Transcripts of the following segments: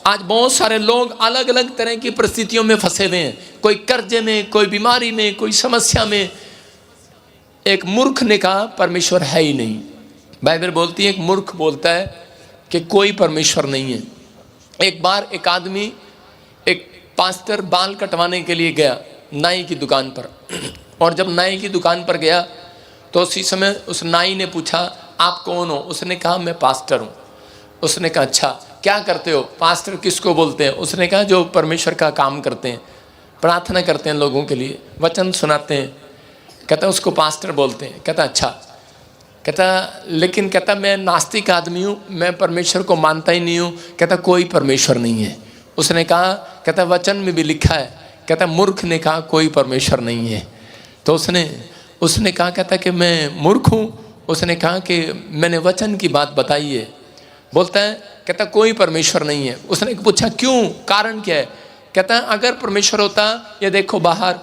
आज बहुत सारे लोग अलग अलग तरह की परिस्थितियों में फंसे हुए हैं, कोई कर्जे में, कोई बीमारी में, कोई समस्या में। एक मूर्ख ने कहा परमेश्वर है ही नहीं। बाइबल बोलती है एक मूर्ख बोलता है कि कोई परमेश्वर नहीं है। एक बार एक आदमी, एक पास्टर बाल कटवाने के लिए गया नाई की दुकान पर, और जब नाई की दुकान पर गया तो उसी समय उस नाई ने पूछा आप कौन हो? उसने कहा मैं पास्टर हूँ। उसने कहा अच्छा क्या करते हो? पास्टर किसको बोलते हैं? उसने कहा जो परमेश्वर का काम करते हैं, प्रार्थना करते हैं, लोगों के लिए वचन सुनाते हैं। कहता उसको पास्टर बोलते हैं। कहता अच्छा। कहता लेकिन कहता मैं नास्तिक आदमी हूँ, मैं परमेश्वर को मानता ही नहीं हूँ। कहता कोई परमेश्वर नहीं है। उसने कहा, कहता वचन में भी लिखा है। कहता मूर्ख ने कहा कोई परमेश्वर नहीं है। तो उसने कहा, कहता कि मैं मूर्ख हूँ। उसने कहा कि मैंने वचन की बात बताई है। बोलता है, कहता कोई परमेश्वर नहीं है। उसने पूछा क्यों, कारण क्या है? कहता अगर परमेश्वर होता, ये देखो बाहर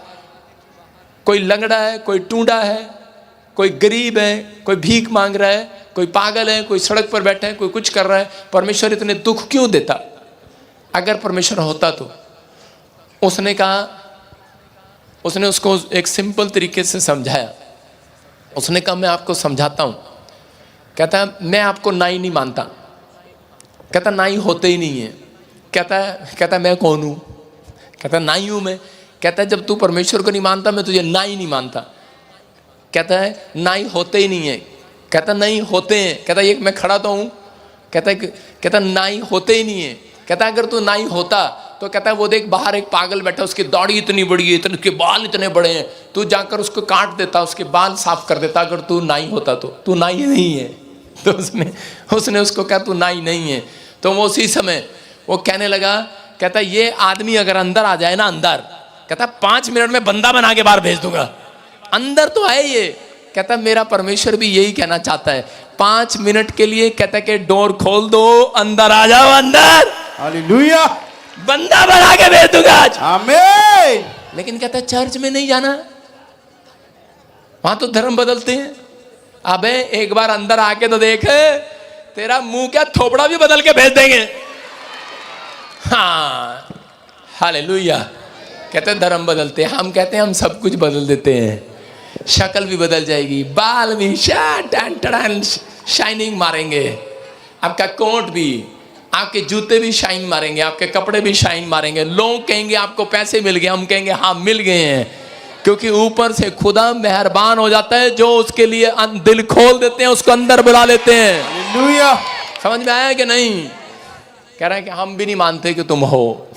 कोई लंगड़ा है, कोई टूंडा है, कोई गरीब है, कोई भीख मांग रहा है, कोई पागल है, कोई सड़क पर बैठा है, कोई कुछ कर रहा है, परमेश्वर इतने दुख क्यों देता अगर परमेश्वर होता तो? उसने कहा, उसने उसको एक सिंपल तरीके से समझाया। उसने कहा मैं आपको समझाता हूँ। कहता मैं आपको नाई नहीं मानता। कहता नाई होते ही नहीं है। कहता मैं कौन हूँ? कहता नाई हूँ मैं। कहता जब तू परमेश्वर को नहीं मानता मैं तुझे नाई नहीं मानता। कहता है नाई होते ही नहीं है। कहता नहीं होते हैं। कहता एक मैं खड़ा तो हूँ। कहता नाई होते ही नहीं है। कहता अगर तू नाई होता तो कहता वो देख बाहर एक पागल बैठा, उसकी दाढ़ी इतनी बड़ी है, उसके बाल इतने बड़े हैं, तू जाकर उसको काट देता, उसके बाल साफ कर देता। अगर तू नाई होता तो तू नाई नहीं है। तो उसने उसको कहा तू नाई नहीं है। तो वो उसी समय वो कहने लगा, कहता ये आदमी अगर अंदर आ जाए ना, अंदर, कहता 5 मिनट में बंदा बना के बाहर भेज दूंगा। अंदर तो है ये। कहता मेरा परमेश्वर भी यही कहना चाहता है, 5 मिनट के लिए कहता कि डोर खोल दो, अंदर आ जाओ, अंदर, हालेलुया, बंदा बना के भेज दूंगा आज, आमीन। लेकिन कहता चर्च में नहीं जाना, वहां तो धर्म बदलते हैं। अबे एक बार अंदर आके तो देख, तेरा मुंह क्या थोपड़ा भी बदल के भेज देंगे। हाँ हालेलुया। कहते हैं धर्म बदलते हैं, हम कहते हैं हम सब कुछ बदल देते हैं। शक्ल भी बदल जाएगी, बाल भी शाइनिंग मारेंगे, आपका कोट भी, आपके जूते भी शाइन मारेंगे, आपके कपड़े भी शाइन मारेंगे। लोग कहेंगे आपको पैसे मिल गए, हम कहेंगे हाँ मिल गए हैं, क्योंकि ऊपर से खुदा मेहरबान हो जाता है, जो उसके लिए दिल खोल देते हैं उसको अंदर बुला लेते हैं। हालेलुया। समझ में आया कि नहीं? कह रहा है कि हम भी नहीं मानते कि तुम हो।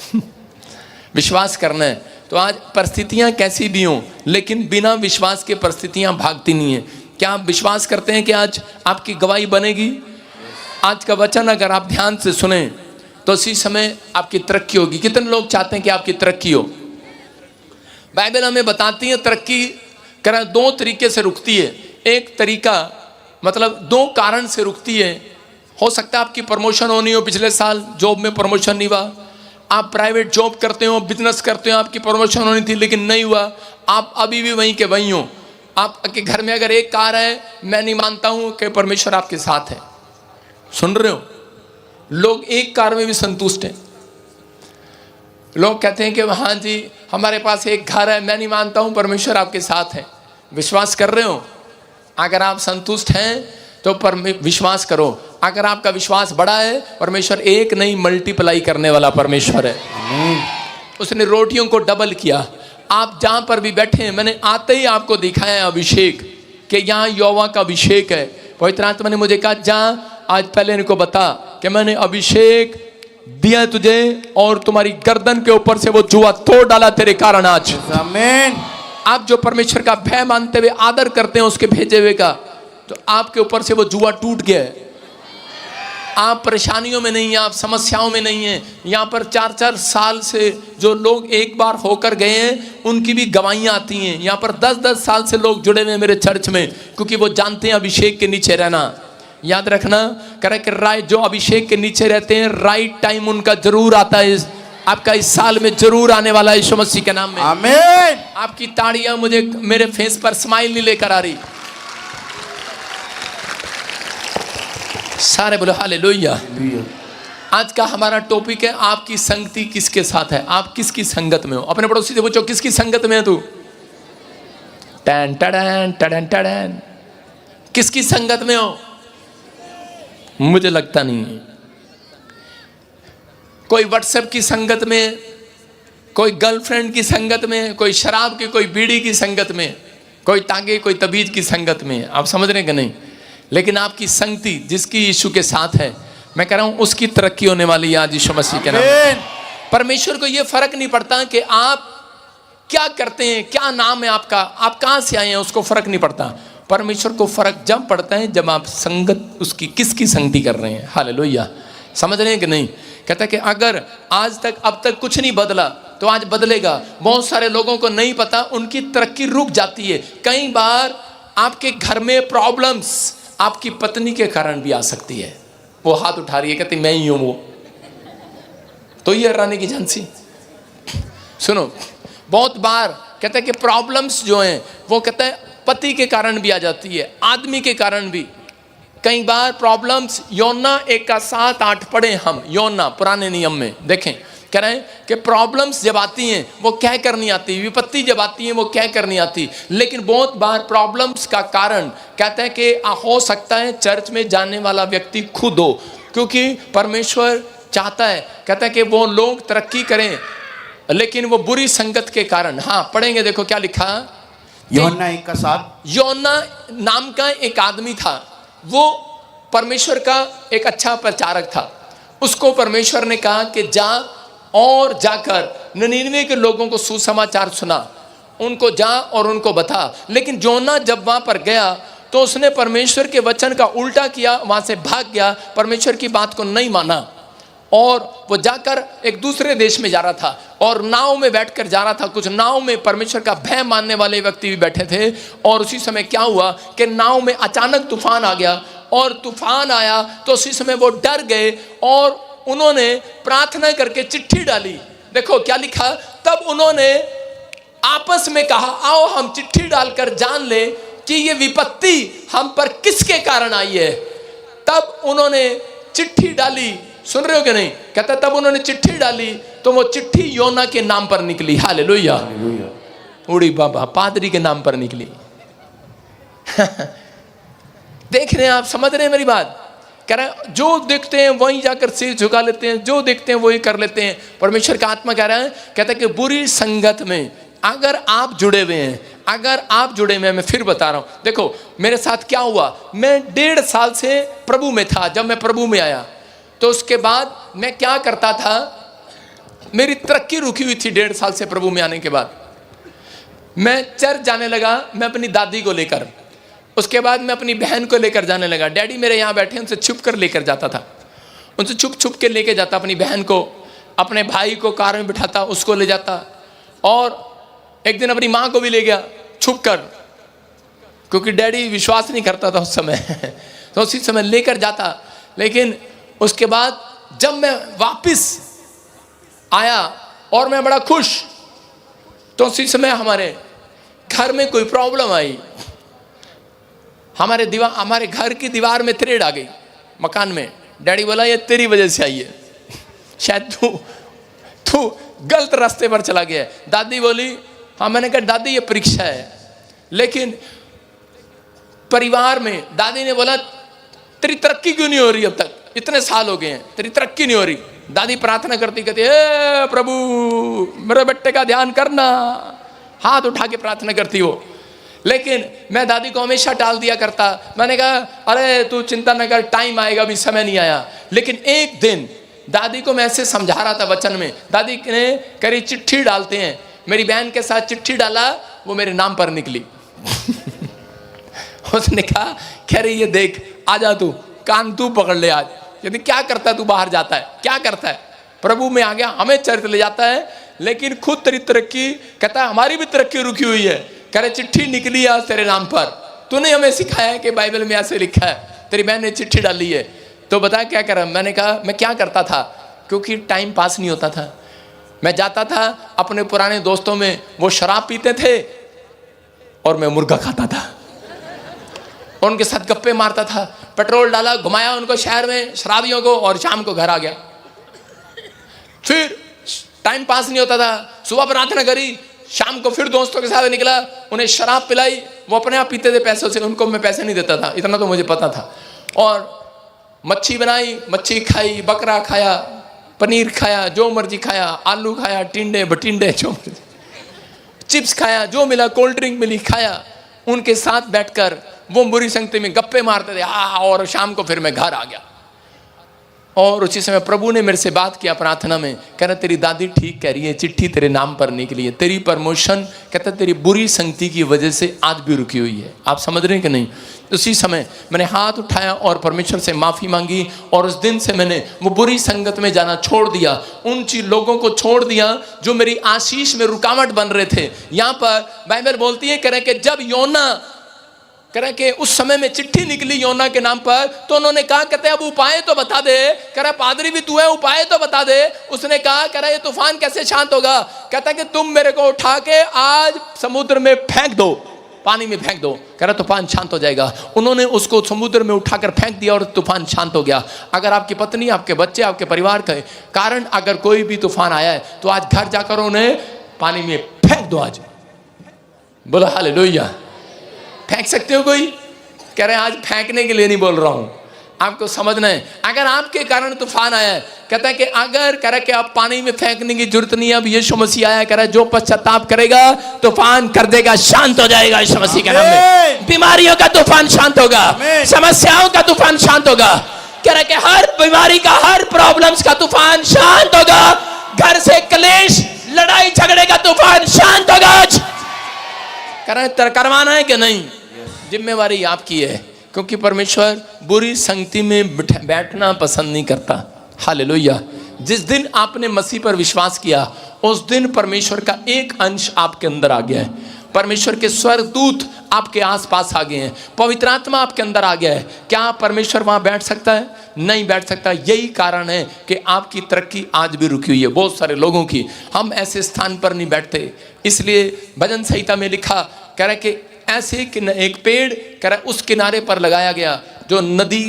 विश्वास करना है। तो आज परिस्थितियां कैसी भी हों, लेकिन बिना विश्वास के परिस्थितियां भागती नहीं है। क्या आप विश्वास करते हैं कि आज आपकी गवाही बनेगी? आज का वचन अगर आप ध्यान से सुने तो इसी समय आपकी तरक्की होगी। कितने लोग चाहते हैं कि आपकी तरक्की हो? बाइबल हमें बताती है तरक्की करा 2 तरीके से रुकती है। एक तरीका मतलब 2 कारण से रुकती है। हो सकता है आपकी प्रमोशन होनी हो, पिछले साल जॉब में प्रमोशन नहीं हुआ, आप प्राइवेट जॉब करते हो, बिजनेस करते हो, आपकी प्रमोशन होनी थी लेकिन नहीं हुआ, आप अभी भी वहीं के वहीं हो। आपके घर में अगर एक कार है, मैं नहीं मानता हूं कि परमेश्वर आपके साथ है। सुन रहे हो? लोग एक कार में भी संतुष्ट हैं। लोग कहते हैं कि हाँ जी हमारे पास एक घर है, मैं नहीं मानता हूं परमेश्वर आपके साथ है। विश्वास कर रहे हो? अगर आप संतुष्ट हैं तो विश्वास करो। अगर आपका विश्वास बड़ा है, परमेश्वर एक नहीं मल्टीप्लाई करने वाला परमेश्वर है। उसने रोटियों को डबल किया। आप जहां पर भी बैठे हैं, मैंने आते ही आपको दिखाया अभिषेक, कि यहाँ यहोवा का अभिषेक है। पवित्र आत्मा ने मुझे कहा जा आज पहले इनको बता कि मैंने अभिषेक दिया तुझे, और तुम्हारी गर्दन के ऊपर से वो जुआ तोड़ डाला तेरे कारण आज। आमीन। आप जो परमेश्वर का भय मानते हुए आदर करते हैं उसके भेजे हुए का, तो आपके ऊपर से वो जुआ टूट गया है। आप परेशानियों में नहीं हैं, आप समस्याओं में नहीं हैं। यहाँ पर 4-4 साल से जो लोग एक बार होकर गए हैं उनकी भी गवाहियाँ आती हैं। यहाँ पर 10-10 साल से लोग जुड़े हुए हैं मेरे चर्च में, क्योंकि वो जानते हैं अभिषेक के नीचे रहना। याद रखना, करें कि जो अभिषेक के नीचे रहते हैं राइट टाइम उनका जरूर आता है। आपका इस साल में जरूर आने वाला है, यीशु मसीह के नाम में। आमीन। आपकी ताड़ियां मुझे मेरे फेस पर स्माइल नहीं लेकर आ रही। सारे बोलो हालेलुया। आज का हमारा टॉपिक है आपकी संगति किसके साथ है, आप किसकी संगत में हो। अपने पड़ोसी से पूछो किसकी संगत में है तू। टैन टडैन टडैन टडैन, किसकी संगत में हो? मुझे लगता नहीं है। कोई व्हाट्सएप की संगत में, कोई गर्लफ्रेंड की संगत में, कोई शराब की, कोई बीड़ी की संगत में, कोई तांगे कोई तबीज की संगत में। आप समझ रहे हैं कि नहीं? लेकिन आपकी संगति जिसकी यीशु के साथ है, मैं कह रहा हूं उसकी तरक्की होने वाली है आज यीशु मसीह के नाम में। परमेश्वर को यह फर्क नहीं पड़ता कि आप क्या करते हैं, क्या नाम है आपका, आप कहां से आए हैं, उसको फर्क नहीं पड़ता। परमेश्वर को फर्क जब पड़ता है जब आप संगत उसकी किसकी संगति कर रहे हैं। हालेलुया, समझ रहे हैं कि नहीं? कहता है कि अगर आज तक अब तक कुछ नहीं बदला तो आज बदलेगा। बहुत सारे लोगों को नहीं पता, उनकी तरक्की रुक जाती है। कई बार आपके घर में प्रॉब्लम्स आपकी पत्नी के कारण भी आ सकती है। वो हाथ उठा रही है, कहती मैं ही हूं वो, तो ये हराने की झांसी। सुनो, बहुत बार कहता है कि प्रॉब्लम्स जो हैं वो कहता है पति के कारण भी आ जाती है, आदमी के कारण भी। कई बार प्रॉब्लम्स, योना 1:7-8 पढ़े हम, योना पुराने नियम में देखें, कह रहे हैं कि प्रॉब्लम्स जब आती हैं वो क्या करनी आती, विपत्ति जब आती है वो क्या करनी आती। लेकिन बहुत बार प्रॉब्लम्स का कारण कहता है कि हो सकता है चर्च में जाने वाला व्यक्ति खुद हो, क्योंकि परमेश्वर चाहता है, कहता है कि वो लोग तरक्की करें, लेकिन वो बुरी संगत के कारण। हाँ पढ़ेंगे, देखो क्या लिखा। यूहन्ना 1:7। योना नाम का एक आदमी था, वो परमेश्वर का एक अच्छा प्रचारक था। उसको परमेश्वर ने कहा कि जा और जाकर निनीवे के लोगों को सुसमाचार सुना, उनको जा और उनको बता। लेकिन योना जब वहां पर गया तो उसने परमेश्वर के वचन का उल्टा किया, वहां से भाग गया, परमेश्वर की बात को नहीं माना और वो जाकर एक दूसरे देश में जा रहा था और नाव में बैठकर जा रहा था। कुछ नाव में परमेश्वर का भय मानने वाले व्यक्ति भी बैठे थे। और उसी समय क्या हुआ कि नाव में अचानक तूफान आ गया, और तूफान आया तो उसी समय वो डर गए और उन्होंने प्रार्थना करके चिट्ठी डाली। देखो क्या लिखा, तब उन्होंने आपस में कहा आओ हम चिट्ठी डालकर जान ले कि ये विपत्ति हम पर किसके कारण आई है। तब उन्होंने चिट्ठी डाली, सुन रहे हो कि नहीं? कहता तब उन्होंने चिट्ठी डाली तो वो चिट्ठी योना के नाम पर निकली। हालेलुया, उड़ी बाबा, पादरी के नाम पर निकली। देख रहे हैं आप, समझ रहे हैं मेरी बात? कह रहा है जो देखते हैं वहीं जाकर सिर झुका लेते हैं, जो देखते हैं वही कर लेते हैं। परमेश्वर का आत्मा कह रहा है, कहता है कि बुरी संगत में अगर आप जुड़े हुए हैं, अगर आप जुड़े हुए हैं, मैं फिर बता रहा हूं, देखो मेरे साथ क्या हुआ। मैं 1.5 साल से प्रभु में था। जब मैं प्रभु में आया तो उसके बाद मैं क्या करता था, मेरी तरक्की रुकी हुई थी 1.5 साल से प्रभु में आने के बाद। मैं चर्च जाने लगा, मैं अपनी दादी को लेकर, उसके बाद मैं अपनी बहन को लेकर जाने लगा। डैडी मेरे यहाँ बैठे, उनसे छुप कर लेकर जाता था, उनसे छुप छुप के लेके जाता अपनी बहन को, अपने भाई को कार में बिठाता, उसको ले जाता। और एक दिन अपनी माँ को भी ले गया छुप कर, क्योंकि डैडी विश्वास नहीं करता था उस समय तो उसी समय लेकर जाता। लेकिन उसके बाद जब मैं वापस आया और मैं बड़ा खुश, तो उसी समय हमारे घर में कोई प्रॉब्लम आई। हमारे घर की दीवार में थ्रेड आ गई, मकान में। डैडी बोला ये तेरी वजह से आई है, शायद तू गलत रास्ते पर चला गया है। दादी बोली हाँ। मैंने कहा दादी ये परीक्षा है। लेकिन परिवार में दादी ने बोला तेरी तरक्की क्यों नहीं हो रही, अब तक इतने साल हो गए हैं तेरी तरक्की नहीं हो रही। दादी प्रार्थना करती, कहती हे प्रभु मेरे बेटे का ध्यान करना, हाथ उठा के प्रार्थना करती हो। लेकिन मैं दादी को हमेशा टाल दिया करता। मैंने कहा अरे तू चिंता न कर, टाइम आएगा, अभी समय नहीं आया। लेकिन एक दिन दादी को मैं ऐसे समझा रहा था वचन में, दादी ने करी चिट्ठी डालते हैं, मेरी बहन के साथ चिट्ठी डाला, वो मेरे नाम पर निकली उसने कहा कह रही ये देख आजा तू, कान तू पकड़ ले आज। यदि क्या करता है तू, बाहर जाता है, क्या करता है, प्रभु में आ गया, हमें चर्च ले जाता है, लेकिन खुद तेरी तरक्की, कहता है हमारी भी तरक्की रुकी हुई है। कह रहे चिट्ठी निकली है तेरे नाम पर, तूने हमें सिखाया है कि बाइबल में ऐसे लिखा है, तेरी बहन ने चिट्ठी डाली है, तो बता क्या करा। मैंने कहा मैं क्या करता था, क्योंकि टाइम पास नहीं होता था। मैं जाता था अपने पुराने दोस्तों में, वो शराब पीते थे और मैं मुर्गा खाता था, उनके साथ गप्पे मारता था। पेट्रोल डाला, घुमाया उनको शहर में शराबियों को, और शाम को घर आ गया। टाइम पास नहीं होता था। सुबह प्रार्थना करी, शाम को फिर दोस्तों के साथ निकला, उन्हें शराब पिलाई, वो अपने आप पीते थे पैसों से, उनको मैं पैसे नहीं देता था, इतना तो मुझे पता था। और मच्छी बनाई, मच्छी खाई, बकरा खाया, पनीर खाया, जो मर्जी खाया, आलू खाया, टिंडे बटिंडे जो मर्जी, चिप्स खाया, जो मिला, कोल्ड ड्रिंक मिली खाया। उनके साथ बैठकर वो बुरी संगति में गप्पे मारते थे, और शाम को फिर मैं घर आ गया। और उसी समय प्रभु ने मेरे से बात किया प्रार्थना में, कह रहा तेरी दादी ठीक कह रही है, चिट्ठी तेरे नाम पर निकली है, तेरी प्रमोशन कहता तेरी बुरी संगति की वजह से आज भी रुकी हुई है। आप समझ रहे हैं कि नहीं? उसी समय मैंने हाथ उठाया और परमेश्वर से माफ़ी मांगी, और उस दिन से मैंने वो बुरी संगत में जाना छोड़ दिया, उन लोगों को छोड़ दिया जो मेरी आशीष में रुकावट बन रहे थे। यहाँ पर बाइबल बोलती है, कह रहे कि जब योना कह रहा कि उस समय में चिट्ठी निकली योना के नाम पर, तो उन्होंने कहा, कहते अब उपाय तो बता दे। कह रहा पादरी भी तू है, उपाय तो बता दे। उसने कहा, कह रहा ये तूफान कैसे शांत होगा? कहता कि तुम मेरे को उठा के आज समुद्र में फेंक दो, पानी में फेंक दो, कह रहा तूफान शांत हो जाएगा। उन्होंने उसको समुद्र में उठाकर फेंक दिया और तूफान शांत हो गया। अगर आपकी पत्नी, आपके बच्चे, आपके परिवार के कारण अगर कोई भी तूफान आया है, तो आज घर जाकर उन्हें पानी में फेंक दो। आज बोलो हालेलुया। फेंक सकते हो कोई? कह रहे आज फेंकने के लिए नहीं बोल रहा हूं, आपको समझना है। अगर आपके कारण तूफान आया है, कहता है कि अगर कह रहा कि आप पानी में फेंकने की जरूरत नहीं है, अब यीशु मसीह आया, कह रहा है जो पश्चाताप करेगा तूफान कर देगा, शांत हो जाएगा यीशु मसीह के नाम में। बीमारियों का तूफान शांत होगा, समस्याओं का तूफान शांत होगा। कह रहा है कि हर बीमारी का, हर प्रॉब्लम्स का तूफान शांत होगा। घर से क्लेश, लड़ाई झगड़े का तूफान शांत होगा। करवाना है कि नहीं? जिम्मेवारी आपकी है, क्योंकि परमेश्वर बुरी संगति में बैठना पसंद नहीं करता। हालेलुया। जिस दिन आपने मसीह पर विश्वास किया, उस दिन परमेश्वर का एक अंश आपके अंदर आ गया है। परमेश्वर के स्वर्गदूत आपके आसपास आ गए हैं, पवित्र आत्मा आपके अंदर आ गया है। क्या परमेश्वर वहां बैठ सकता है? नहीं बैठ सकता। यही कारण है कि आपकी तरक्की आज भी रुकी हुई है। बहुत सारे लोगों की, हम ऐसे स्थान पर नहीं बैठते। इसलिए भजन संहिता में लिखा, कह रहा है कि ऐसे एक पेड़, कह रहा उस किनारे पर लगाया गया जो नदी,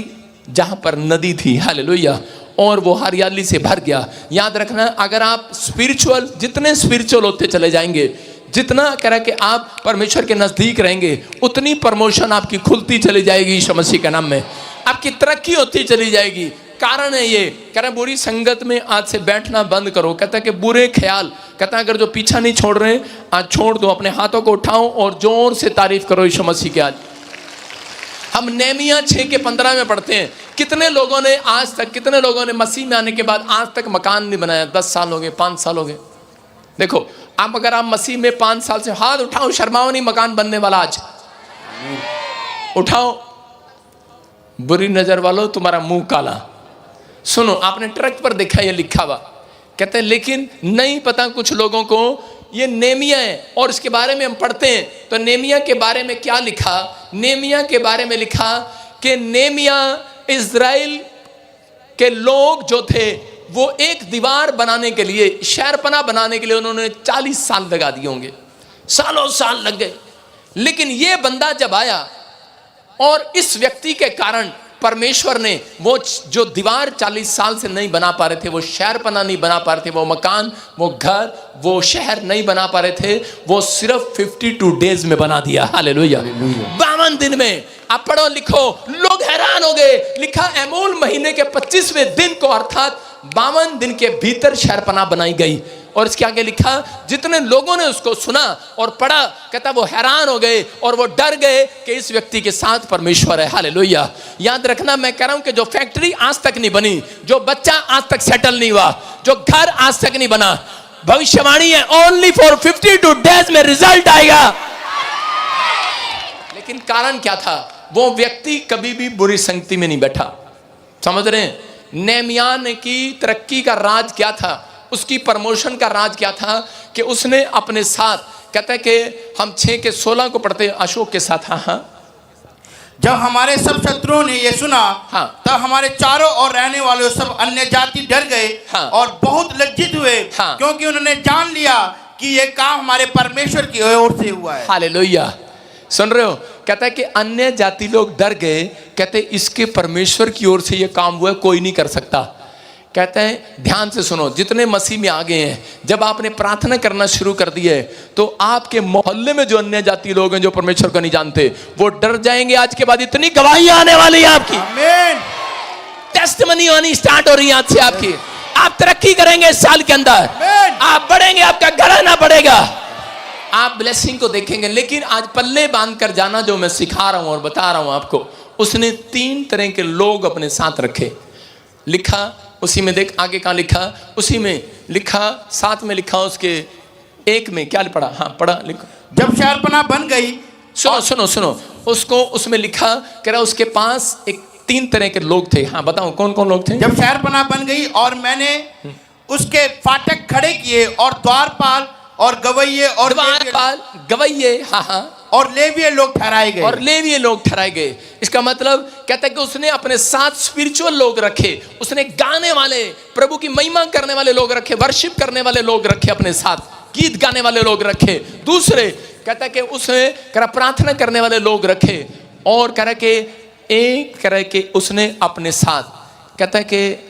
जहां पर नदी थी, हालेलुया, और वो हरियाली से भर गया। याद रखना, अगर आप स्पिरिचुअल, जितने स्पिरिचुअल होते चले जाएंगे, जितना कह रहा कि आप परमेश्वर के नजदीक रहेंगे, उतनी प्रमोशन आपकी खुलती चली जाएगी यीशु मसीह के नाम में, आपकी तरक्की होती चली जाएगी। कारण है ये, कह रहा बुरी संगत में आज से बैठना बंद करो। कहता है कि बुरे ख्याल, कहता है अगर जो पीछा नहीं छोड़ रहे, आज छोड़ दो। अपने हाथों को उठाओ और जोर से तारीफ करो यीशु मसीह की। आज हम नेहमिया 6:15 में पढ़ते हैं, कितने लोगों ने आज तक, कितने लोगों ने मसीह में आने के बाद आज तक मकान नहीं बनाया? 10 साल हो गए, 5 साल हो गए। देखो आप, अगर आप मसीह में 5 साल से, हाथ उठाओ, शर्माओ नहीं, मकान बनने वाला आज उठाओ। बुरी नजर वालों, तुम्हारा मुंह काला। सुनो, आपने ट्रक पर देखा ये लिखा हुआ, कहते हैं लेकिन नहीं पता कुछ लोगों को ये नेहमिया है। और इसके बारे में हम पढ़ते हैं तो नेहमिया के बारे में क्या लिखा? नेहमिया के बारे में लिखा कि नेहमिया, इज़राइल के लोग जो थे, वो एक दीवार बनाने के लिए, शहरपना बनाने के लिए उन्होंने 40 साल लगा दिए होंगे, सालों साल लग गए। लेकिन ये बंदा जब आया, और इस व्यक्ति के कारण परमेश्वर ने वो जो दीवार 40 साल से नहीं बना पा रहे थे, वो शहरपना नहीं बना पा रहे थे, वो मकान, वो घर, वो शहर नहीं बना पा रहे थे, वो सिर्फ 52 डेज में बना दिया। हालेलुया। 52 दिन में। आप पढ़ो लिखो, लोग हैरान हो गए। लिखा एमूल महीने के 25वें दिन को, अर्थात 52 दिन के भीतर शहरपना बनाई गई। और इसके आगे लिखा, जितने लोगों ने उसको सुना और पढ़ा, कहता वो हैरान हो गए और वो डर गए कि इस व्यक्ति के साथ परमेश्वर है। हालेलुया। याद रखना, मैं कह रहा हूं कि जो फैक्ट्री आज तक नहीं बनी, जो बच्चा आज तक सेटल नहीं हुआ, जो घर आज तक नहीं बना, भविष्यवाणी है ओनली फॉर 52 डेज में रिजल्ट आएगा। लेकिन कारण क्या था? वो व्यक्ति कभी भी बुरी संगति में नहीं बैठा। समझ रहे हैं? नेहमिया की तरक्की का राज क्या था? उसकी प्रमोशन का राज क्या था? कि उसने अपने साथ, कहता है कि हम 6:16 को पढ़ते हैं, अशोक के साथ। हाँ हाँ। जब हमारे सब शत्रुओं ने ये सुना, हाँ, तब हमारे चारों ओर रहने वाले सब अन्य जाति डर गए, हाँ, और बहुत लज्जित हुए, हाँ, क्योंकि उन्होंने जान लिया कि ये काम हमारे परमेश्वर की ओर से हुआ है। हालेलुया। सुन रहे हो? कहता है कि अन्य जाति लोग डर गए, कहते इसके परमेश्वर की ओर से ये काम हुआ है, कोई नहीं कर सकता। कहते हैं ध्यान से सुनो, जितने मसीह में आ गए हैं, जब आपने प्रार्थना करना शुरू कर दी है तो आपके मोहल्ले में जो अन्य जाति लोग हैं जो परमेश्वर को नहीं जानते वो डर जाएंगे। आज के बाद इतनी गवाही आने वाली है आपकी, टेस्टिमनी आनी स्टार्ट हो रही है आज से आपकी। आप तरक्की करेंगे इस साल के अंदर, आप बढ़ेंगे, आपका घराना बढ़ेगा, आप ब्लेसिंग को देखेंगे। लेकिन आज पल्ले बांध कर जाना जो मैं सिखा रहा हूं और बता रहा हूं आपको, उसने 3 तरह के लोग अपने साथ रखे। लिखा उसी में, देख आगे कहां लिखा, उसी में लिखा, 7 में लिखा, उसके 1 में क्या पढ़ा, हाँ पढ़ा, लिखो। जब शहरपनाह बन गई, सुनो उसको, उसमें लिखा कह रहा उसके पास एक 3 तरह के लोग थे। हाँ बताओ कौन कौन लोग थे। जब शहरपनाह बन गई और मैंने उसके फाटक खड़े किए और द्वारपाल और गवैये और गवैये, हाँ, और लेविये लोग ठहराए गए, और लेविये लोग ठहराए गए। इसका मतलब कहता है कि उसने अपने साथ स्पिरिचुअल लोग रखे, उसने गाने वाले, प्रभु की महिमा करने वाले लोग रखे, वर्शिप करने वाले लोग रखे अपने साथ, गीत गाने वाले लोग रखे। दूसरे कहता है कि उसने प्रार्थना करने वाले लोग रखे, और कह रहा कि एक कह रहा कि उसने अपने साथ कहता है कि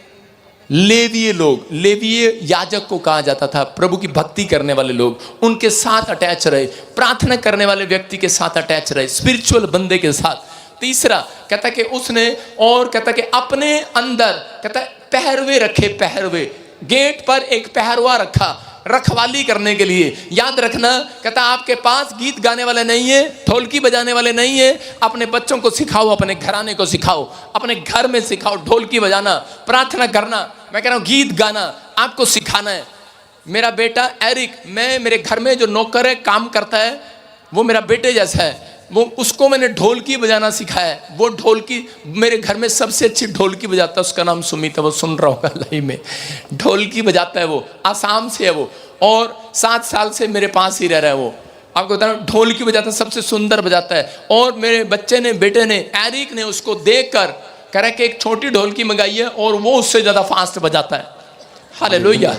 लेवीय लोग, लेवीय याजक को कहा जाता था, प्रभु की भक्ति करने वाले लोग, उनके साथ अटैच रहे, प्रार्थना करने वाले व्यक्ति के साथ अटैच रहे, स्पिरिचुअल बंदे के साथ। तीसरा कहता कि उसने, और कहता कि अपने अंदर कहता पहरवे रखे, पहरवे, गेट पर एक पहरवा रखा रखवाली करने के लिए। याद रखना, कहता आपके पास गीत गाने वाले नहीं है, ढोलकी बजाने वाले नहीं है, अपने बच्चों को सिखाओ, अपने घराने को सिखाओ, अपने घर में सिखाओ ढोलकी बजाना, प्रार्थना करना। मैं कह रहा हूँ गीत गाना आपको सिखाना है। मेरा बेटा एरिक, मैं मेरे घर में जो नौकर है काम करता है, वो मेरा बेटे जैसा है, वो उसको मैंने ढोलकी बजाना सिखाया है। वो ढोलकी मेरे घर में सबसे अच्छी ढोलकी बजाता है, उसका नाम सुमित है, वो सुन रहा होगा लाइव में, ढोलकी बजाता है, वो आसाम से है वो, और 7 साल से मेरे पास ही रह रहा है वो। आपको बता रहा हूं ढोलकी बजाता है, सबसे सुंदर बजाता है। और मेरे बच्चे ने, बेटे ने, एरिक ने उसको देखकर कह रहा कि एक छोटी ढोलकी मंगाई है और वो उससे ज्यादा फास्ट बजाता है। हालेलुया,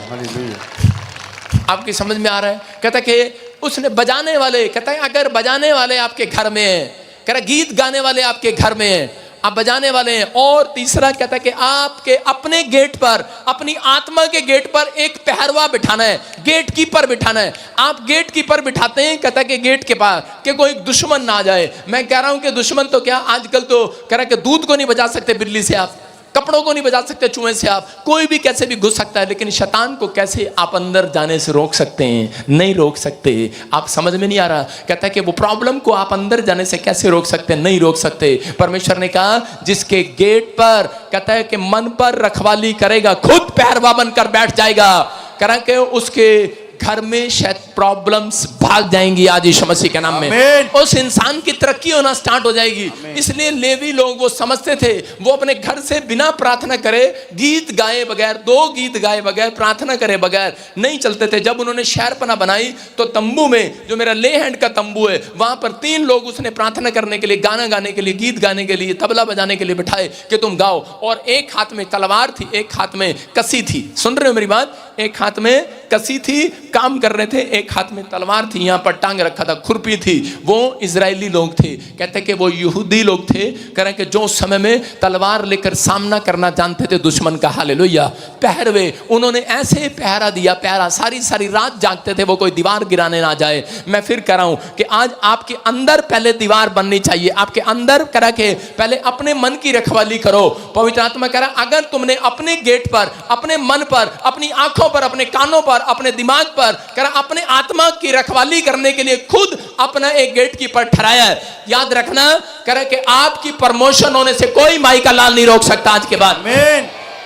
आपकी समझ में आ रहा है। कहता कि उसने बजाने वाले, कहता है अगर बजाने वाले आपके घर में हैं, कह रहा गीत गाने वाले आपके घर में हैं, आप बजाने वाले हैं। और तीसरा कहता है कि आपके अपने गेट पर, अपनी आत्मा के गेट पर एक पहरवा बिठाना है, गेट कीपर बिठाना है। आप गेट कीपर बिठाते हैं, कहता है कि गेट के पास कि कोई दुश्मन ना आ जाए। मैं कह रहा हूं कि दुश्मन तो क्या, आजकल तो कह रहा है कि दूध को नहीं बजा सकते बिल्ली से आप, कपड़ों को नहीं बजा सकते चूहे से आप, कोई भी कैसे भी घुस सकता है, लेकिन शैतान को कैसे आप अंदर जाने से रोक सकते हैं? नहीं रोक सकते। आप समझ में नहीं आ रहा। कहता है कि वो प्रॉब्लम को आप अंदर जाने से कैसे रोक सकते हैं? नहीं रोक सकते। परमेश्वर ने कहा जिसके गेट पर, कहता है कि मन पर रखवाली करेगा, खुद पहरवा बनकर बैठ जाएगा, कह कि उसके घर में शायद प्रॉब्लम्स भाग जाएंगी आज यीशु मसीह के नाम में। उस इंसान की तरक्की होना स्टार्ट हो जाएगी। इसलिए लेवी लोग वो समझते थे, वो अपने घर से बिना प्रार्थना करे, गीत गाए बगैर, 2 गीत गाए बगैर, प्रार्थना करे बगैर नहीं चलते थे। जब उन्होंने शहरपनाह बनाई तो तंबू में, जो मेरा ले हैंड का तंबू है, वहां पर 3 लोग उसने प्रार्थना करने के लिए, गाना गाने के लिए, गीत गाने के लिए, तबला बजाने के लिए बिठाए कि तुम गाओ। और एक हाथ में तलवार थी, एक हाथ में कसी थी। सुन रहे हो मेरी बात? एक हाथ में कसी थी, काम कर रहे थे, एक हाथ में तलवार थी, यहां पर टांग रखा था, खुरपी थी। वो इजरायली लोग थे, कहते कि वो यहूदी लोग थे, कह रहे कि जो समय में तलवार लेकर सामना करना जानते थे दुश्मन का। हालेलुया। पहरवे, उन्होंने ऐसे पहरा दिया, पहरा, सारी सारी रात जागते थे वो कोई दीवार गिराने ना जाए। मैं फिर कह रहा हूं कि आज आपके अंदर पहले दीवार बननी चाहिए। आपके अंदर कह के पहले अपने मन की रखवाली करो। पवित्र आत्मा कह रहा अगर तुमने अपने गेट पर, अपने मन पर, अपनी आंखों पर, अपने कानों पर, अपने दिमाग पर, कह रहा अपने आत्मा की रखवाली करने के लिए खुद अपना एक गेट कीपर ठहराया है। याद रखना, कह रहा कि आपकी प्रमोशन होने से कोई माई का लाल नहीं रोक सकता आज के बाद।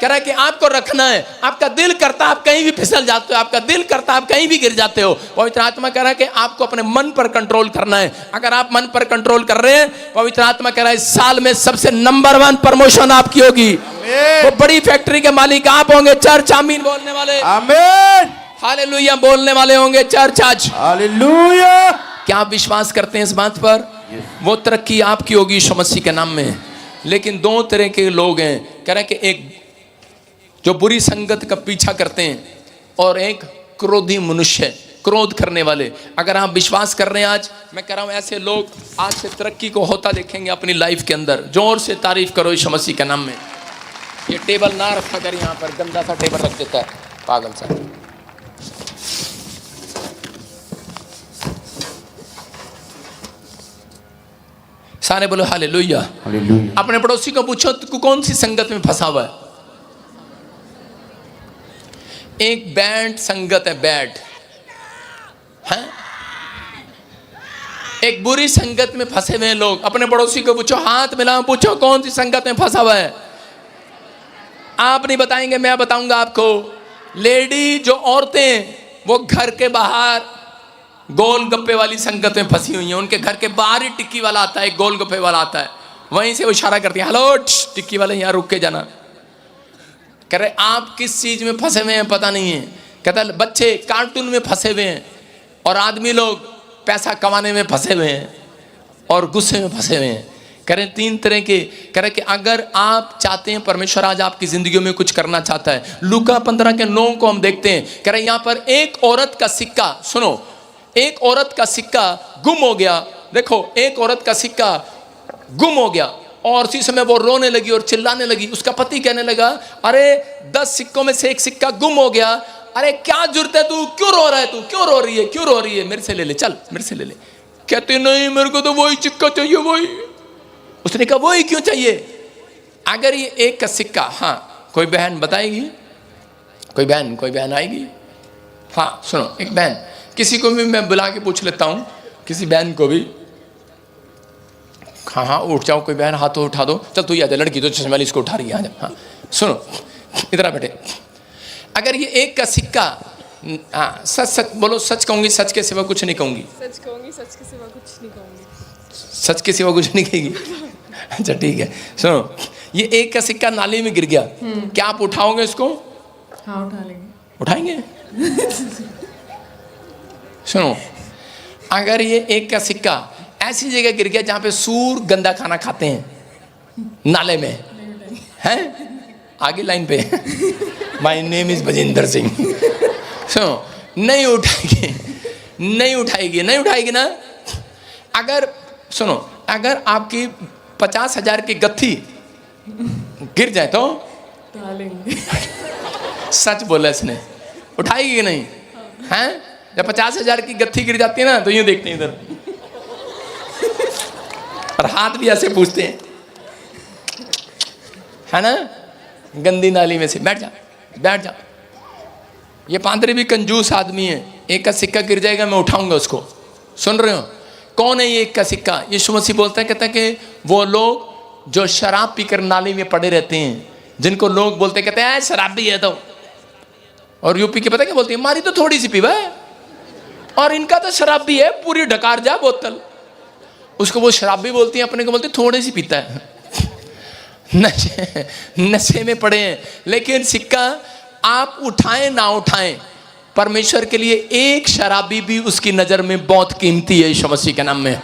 कह रहा है कि आपको रखना है। आपका दिल करता आप कहीं भी फिसल जाते हो, आपका दिल करता आप कहीं भी गिर जाते हो। पवित्र आत्मा कह रहा है कि आपको अपने मन पर कंट्रोल करना है। अगर आप मन पर कंट्रोल कर रहे हैं, पवित्र आत्मा कह रहा है इस साल में सबसे नंबर 1 प्रमोशन आपकी होगी। वो बड़ी फैक्ट्री के मालिक आप होंगे। चर्च आमीन बोलने वाले, आमीन, हालेलुया बोलने वाले होंगे चर्च आज। हालेलुया। क्या आप विश्वास करते हैं इस बात पर? वो तरक्की आपकी होगी यीशु मसीह के नाम में। लेकिन 2 तरह के लोग हैं, कह रहे कि एक जो बुरी संगत का पीछा करते हैं और एक क्रोधी मनुष्य, क्रोध करने वाले। अगर आप विश्वास कर रहे हैं, आज मैं कह रहा हूं ऐसे लोग आज से तरक्की को होता देखेंगे अपनी लाइफ के अंदर। जोर से तारीफ करो यीशु मसीह के नाम में। ये टेबल ना रखा कर, यहाँ पर गंदा सा टेबल रख देता है पागल सा। सारे बोलो हालेलुया। अपने पड़ोसी को पूछो तू कौन सी संगत में फंसा हुआ है। एक बैंड संगत है, बैड है, एक बुरी संगत में फंसे हुए लोग। अपने पड़ोसी को पूछो, हाथ मिलाओ, पूछो कौन सी संगत में फंसा हुआ है। आप नहीं बताएंगे, मैं बताऊंगा आपको। लेडी जो औरतें वो घर के बाहर गोल गप्पे वाली संगत में फंसी हुई हैं। उनके घर के बाहर ही टिक्की वाला आता है, गोल गप्पे वाला आता है, वहीं से वो इशारा करती है, हेलो टिक्की वाले यहाँ रुक के जाना। कह रहे आप किस चीज में फंसे हुए हैं पता नहीं है। कहता बच्चे कार्टून में फंसे हुए हैं और आदमी लोग पैसा कमाने में फंसे हुए हैं और गुस्से में फंसे हुए हैं। कह रहे तीन तरह के। कह रहे कि अगर आप चाहते हैं परमेश्वर आज आपकी जिंदगी में कुछ करना चाहता है, लूका 15:9 को हम देखते हैं। कह रहे यहाँ पर एक औरत का सिक्का, सुनो, एक औरत का सिक्का गुम हो गया। देखो एक औरत का सिक्का गुम हो गया और उसी समय वो रोने लगी और चिल्लाने लगी। उसका पति कहने लगा, अरे 10 सिक्कों में से एक सिक्का गुम हो गया, अरे क्या जरूरत है, तू क्यों रो रहा है, तू क्यों रो रही है, क्यों रो रही है, मेरे से ले ले, चल मेरे से ले ले। कहते नहीं मेरे को तो वही सिक्का चाहिए, वही। उसने कहा वही क्यों चाहिए। अगर ये एक का सिक्का, हाँ कोई बहन बताएगी, कोई बहन आएगी। हाँ सुनो, एक बहन, किसी को भी मैं बुला के पूछ लेता हूँ, किसी बहन को भी। हाँ उठ जाओ, कोई बहन हाथ उठा दो, चल तू याद है, लड़की तो चश्मे वाली इसको उठा रही है। हाँ सुनो, इधर बैठे। अगर ये एक का सिक्का, हाँ सच बोलो, सच कहूंगी, सच के सिवा कुछ नहीं कहूंगी, सच कहूंगी, सच के सिवा कुछ नहीं कहूंगी, सच के सिवा कुछ नहीं कहेगी। अच्छा ठीक है, सुनो, ये एक का सिक्का नाली में गिर गया, क्या आप उठाओगे इसको? हाँ उठा लेंगे, उठाएंगे। सुनो, अगर ये एक का सिक्का ऐसी जगह गिर गया जहां पे सूर गंदा खाना खाते हैं, नाले में हैं, आगे लाइन पे, my name is Bajinder Singh. सुनो, नहीं उठाएगी ना। अगर सुनो, अगर आपकी 50,000 की गत्थी गिर जाए तो लेंगे। सच बोला इसने, उठाएगी कि नहीं? हैं, जब 50,000 की गत्थी गिर जाती है ना तो यूं देखते हैं इधर, और हाथ भी ऐसे पूछते हैं, है ना, गंदी नाली में से बैठ जा। ये पादरी भी कंजूस आदमी है, एक का सिक्का गिर जाएगा मैं उठाऊंगा उसको। सुन रहे हो, कौन है ये एक का सिक्का? यीशु मसीह बोलता है, कहता है कि वो लोग जो शराब पीकर नाली में पड़े रहते हैं, जिनको लोग बोलते कहते हैं शराबी है तो, और यूपी के पता क्या बोलती है, मारी तो थोड़ी सी पीवा है, और इनका तो शराबी है, पूरी ढकार जा बोतल। उसको वो शराबी बोलती है, अपने को बोलती थोड़ी सी पीता है। नशे में पड़े हैं। लेकिन सिक्का आप उठाएं ना उठाएं, परमेश्वर के लिए एक शराबी भी उसकी नजर में बहुत कीमती है। यीशु मसीह के नाम में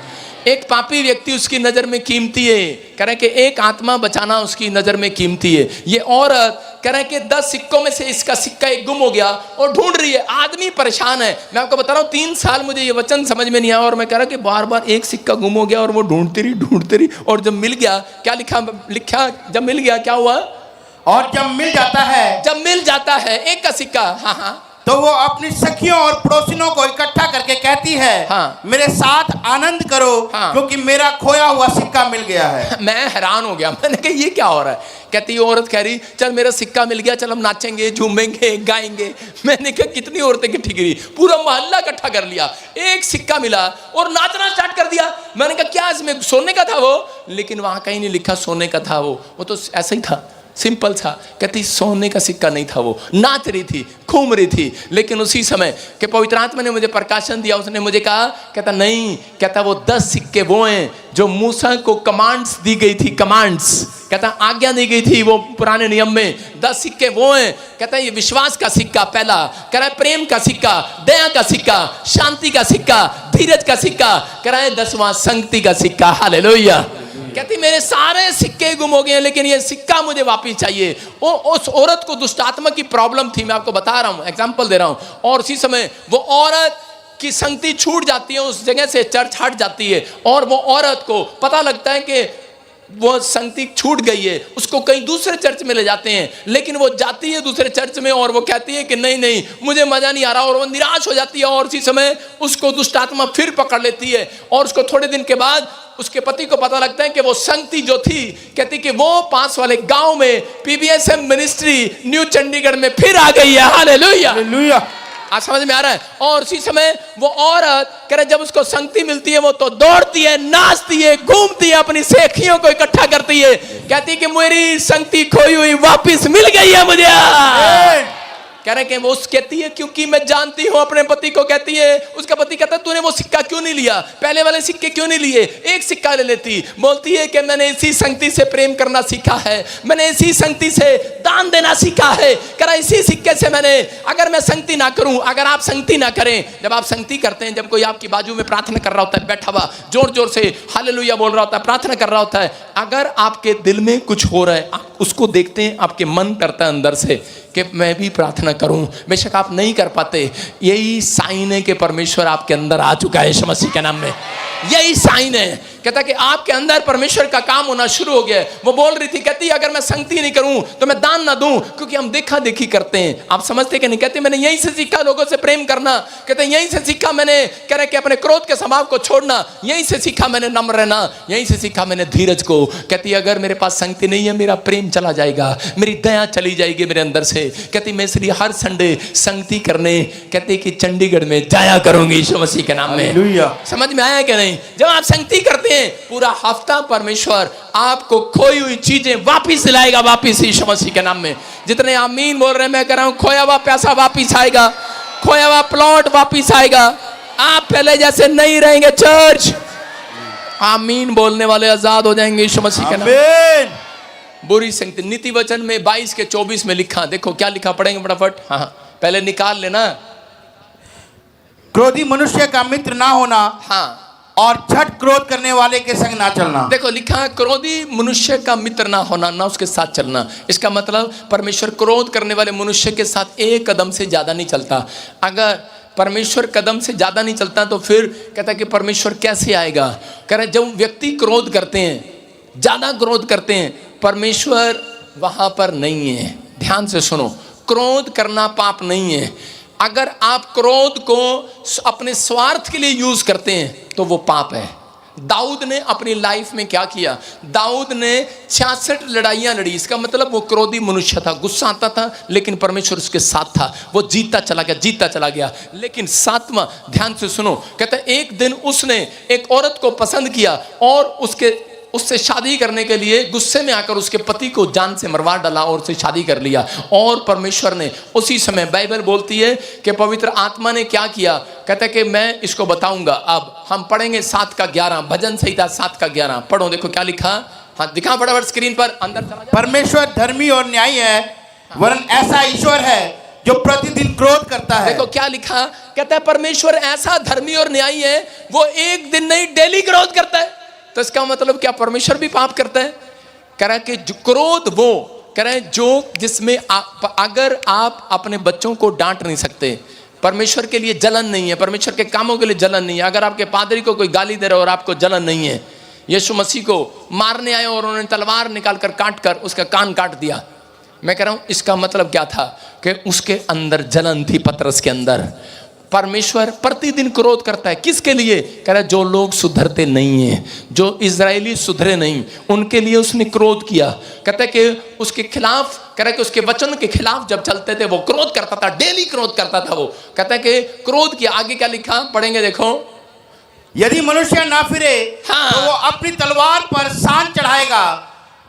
एक पापी व्यक्ति उसकी नजर में कीमती है। कह रहे कि एक आत्मा बचाना उसकी नजर में कीमती है। ये औरत कह रहे कि 10 सिक्कों में से इसका सिक्का एक गुम हो गया और ढूंढ रही है। आदमी परेशान है। मैं आपको बता रहा हूँ 3 साल मुझे ये वचन समझ में नहीं आया, और मैं कह रहा कि बार बार एक सिक्का गुम हो गया और वो ढूंढती रही, और जब मिल गया, क्या लिखा जब मिल गया क्या हुआ? और जब मिल जाता है एक का सिक्का, हाँ, तो वो अपनी सखियों और पड़ोसियों को इकट्ठा करके कहती है, हाँ, मेरे साथ आनंद करो, हाँ, क्योंकि मेरा खोया हुआ सिक्का मिल गया है। मैं हैरान हो गया, मैंने कहा ये क्या हो रहा है? कहती है औरत, कह रही चल मेरा सिक्का मिल गया, चल हम नाचेंगे, झूमेंगे, गाएंगे। मैंने कहा कितनी औरतें इकट्ठी करी, पूरा मोहल्ला इकट्ठा कर लिया, एक सिक्का मिला और नाचना स्टार्ट कर दिया। मैंने कहा क्या इसमें सोने का था वो? लेकिन वहां कहीं नहीं लिखा सोने का था, वो तो ऐसा ही था, सिंपल था। कहती सोने का सिक्का नहीं था, वो नाच रही थी, घूम रही थी। लेकिन उसी समय के पवित्र आत्मा ने मुझे प्रकाशन दिया, उसने मुझे कहा, कहता नहीं, कहता वो 10 सिक्के वो हैं जो मूसा को कमांड्स दी गई थी, कमांड्स, कहता आज्ञा दी गई थी वो पुराने नियम में। 10 सिक्के वो हैं, कहता ये विश्वास का सिक्का पहला, कह रहा है प्रेम का सिक्का, दया का सिक्का, शांति का सिक्का, धीरज का सिक्का, कह रहा है 10वां संगति का सिक्का। हालेलुया। कहती मेरे सारे सिक्के गुम हो गए हैं, लेकिन ये सिक्का मुझे वापस चाहिए। उस औरत को दुष्ट आत्मा की प्रॉब्लम थी, मैं आपको बता रहा हूं, एग्जांपल दे रहा हूं। और उसी समय वो औरत की संगति छूट जाती है, उस जगह से चर्च हट जाती है, और वो औरत को पता लगता है कि वो संगति छूट गई है, उसको कहीं दूसरे चर्च में ले जाते हैं, लेकिन वो जाती है दूसरे चर्च में और वो कहती है कि नहीं नहीं मुझे मजा नहीं आ रहा, और वो निराश हो जाती है और उसी समय उसको दुष्ट आत्मा फिर पकड़ लेती है। और उसको थोड़े दिन के बाद उसके पति को पता लगता है कि वो संगति जो थी, कहती कि वो पास वाले गांव में पीबीएसएम मिनिस्ट्री न्यू चंडीगढ़ में फिर आ गई है। Hallelujah, hallelujah. आज समझ में आ रहा है। और उसी समय वो औरत कह रहे जब उसको संगति मिलती है वो तो दौड़ती है, नाचती है, घूमती है, अपनी सेखियों को इकट्ठा करती है, कहती है कि मेरी संगति खोई हुई वापस मिल गई है मुझे। कह रहे कि वो कहती है क्योंकि मैं जानती हूं अपने पति को, कहती है उसका पति कहता है तूने वो सिक्का क्यों नहीं लिया, पहले वाले सिक्के क्यों नहीं लिए, एक सिक्का ले लेती। बोलती है कि मैंने इसी संगति से प्रेम करना सीखा है, मैंने इसी संगति से दान देना सीखा है, कह रहा इसी सिक्के से मैंने, अगर मैं संगति ना करूं, अगर आप संगति ना करें, जब आप संगति करते हैं, जब कोई आपकी बाजू में प्रार्थना कर रहा होता है, बैठा हुआ जोर जोर से हालेलुया बोल रहा होता है, प्रार्थना कर रहा होता है, अगर आपके दिल में कुछ हो रहा है, आप उसको देखते हैं, आपके मन करता है अंदर से कि मैं भी प्रार्थना करूं, बेशक आप नहीं कर पाते, यही साइन है कि परमेश्वर आपके अंदर आ चुका है यीशु मसीह के नाम में। यही साइन है, कहता कि आपके अंदर परमेश्वर का काम होना शुरू हो गया। वो बोल रही थी, कहती अगर मैं संगति नहीं करूं तो मैं दान ना दूं, क्योंकि हम देखा देखी करते हैं। आप समझते कि नहीं? कहते मैंने यहीं से सीखा लोगों से प्रेम करना, कहते यहीं से सीखा मैंने, कह रहे कि अपने क्रोध के स्वभाव को छोड़ना, यहीं से सीखा मैंने नम्र रहना, यहीं से सीखा मैंने धीरज को। कहती अगर मेरे पास संगति नहीं है मेरा प्रेम चला जाएगा, मेरी दया चली जाएगी मेरे अंदर से। कहती मैं इसलिए हर संडे संगति करने, कहते कि चंडीगढ़ में जाया करूंगी यीशु मसीह के नाम में। समझ में आया कि नहीं? जब आप संगति करते हैं पूरा हफ्ता परमेश्वर आपको खोई हुई चीजें वापस दिलाएगा, वापस यीशु मसीह के नाम में। जितने आमीन बोल रहे हैं मैं कह रहा हूं, खोया हुआ पैसा वापस आएगा, खोया हुआ प्लॉट वापस आएगा, आप पहले जैसे नहीं रहेंगे। चर्च आमीन बोलने वाले आजाद हो जाएंगे यीशु मसीह के नाम में। बुरी संगति नीति वचन में 22 के 24 में लिखा, देखो क्या लिखा, पढ़ेंगे फटाफट। हाँ पहले निकाल लेना। क्रोधी मनुष्य का मित्र ना होना, हाँ, और झट क्रोध करने वाले के संग ना चलना। देखो लिखा क्रोधी मनुष्य का मित्र ना होना, ना उसके साथ चलना। इसका मतलब परमेश्वर क्रोध करने वाले मनुष्य के साथ एक कदम से ज्यादा नहीं चलता। अगर परमेश्वर कदम से ज्यादा नहीं चलता तो फिर कहता कि परमेश्वर कैसे आएगा। कह रहे जब व्यक्ति क्रोध करते हैं, ज्यादा क्रोध करते हैं, परमेश्वर वहां पर नहीं है। ध्यान से सुनो, क्रोध करना पाप नहीं है। अगर आप क्रोध को अपने स्वार्थ के लिए यूज करते हैं तो वो पाप है। दाऊद ने अपनी लाइफ में क्या किया? दाऊद ने 66 लड़ाइयां लड़ी। इसका मतलब वो क्रोधी मनुष्य था, गुस्सा आता था, लेकिन परमेश्वर उसके साथ था, वो जीतता चला गया, जीतता चला गया। लेकिन सातवां, ध्यान से सुनो, कहता है एक दिन उसने एक औरत को पसंद किया और उससे शादी करने के लिए गुस्से में आकर उसके पति को जान से मरवा डाला और उससे शादी कर लिया। और परमेश्वर ने उसी समय, बाइबल बोलती है कि पवित्र आत्मा ने क्या किया, कहता है कि मैं इसको बताऊंगा। अब हम पढ़ेंगे 7 का 11, भजन संहिता 7 का 11 पढ़ो। देखो क्या लिखा, हाँ दिखा फटाफट स्क्रीन पर, अंदर चला जाए। परमेश्वर धर्मी और न्यायी है, वरन ऐसा ईश्वर है जो प्रतिदिन क्रोध करता है। देखो क्या लिखा, कहता है परमेश्वर ऐसा धर्मी और न्यायी है, वो एक दिन नहीं डेली क्रोध करता है। तो इसका मतलब क्या परमेश्वर भी पाप करता है? कह रहा है कि क्रोध वो कह रहे हैं जो जिसमें अगर आप अपने बच्चों को डांट नहीं सकते, परमेश्वर के लिए जलन नहीं है, परमेश्वर के कामों के लिए जलन नहीं है। अगर आपके पादरी को कोई गाली दे रहा है और आपको जलन नहीं है, यीशु मसीह को मारने आए और उन्होंने तलवार निकालकर काट कर उसका कान काट दिया, मैं कह रहा हूं इसका मतलब क्या था कि उसके अंदर जलन थी। पतरस के अंदर परमेश्वर प्रतिदिन क्रोध करता है। किसके लिए? कह रहा है जो लोग सुधरते नहीं हैं, जो इजरायली सुधरे नहीं, उनके लिए उसने क्रोध किया। कहता है कि उसके खिलाफ, कह रहा है कि उसके वचन के खिलाफ जब चलते थे वो क्रोध करता था, डेली क्रोध करता था वो। कहता है कि क्रोध किया। आगे क्या लिखा, पढ़ेंगे देखो। यदि मनुष्य ना फिरे, हाँ, तो वो अपनी तलवार पर सान चढ़ाएगा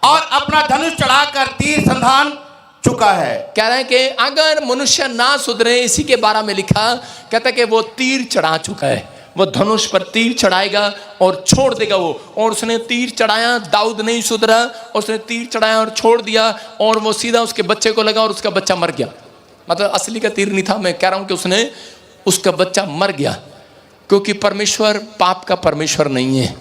और अपना धनुष चढ़ाकर तीर संधान चुका है। कह रहे हैं कि अगर मनुष्य ना सुधरे, इसी के बारे में लिखा, कहता है कि वो तीर चढ़ा चुका है, वो धनुष पर तीर चढ़ाएगा और छोड़ देगा वो। और उसने तीर चढ़ाया, दाऊद नहीं सुधरा, उसने तीर चढ़ाया और छोड़ दिया, और वो सीधा उसके बच्चे को लगा और उसका बच्चा मर गया। मतलब असली का तीर नहीं था, मैं कह रहा हूं कि उसने, उसका बच्चा मर गया। क्योंकि परमेश्वर पाप का परमेश्वर नहीं है,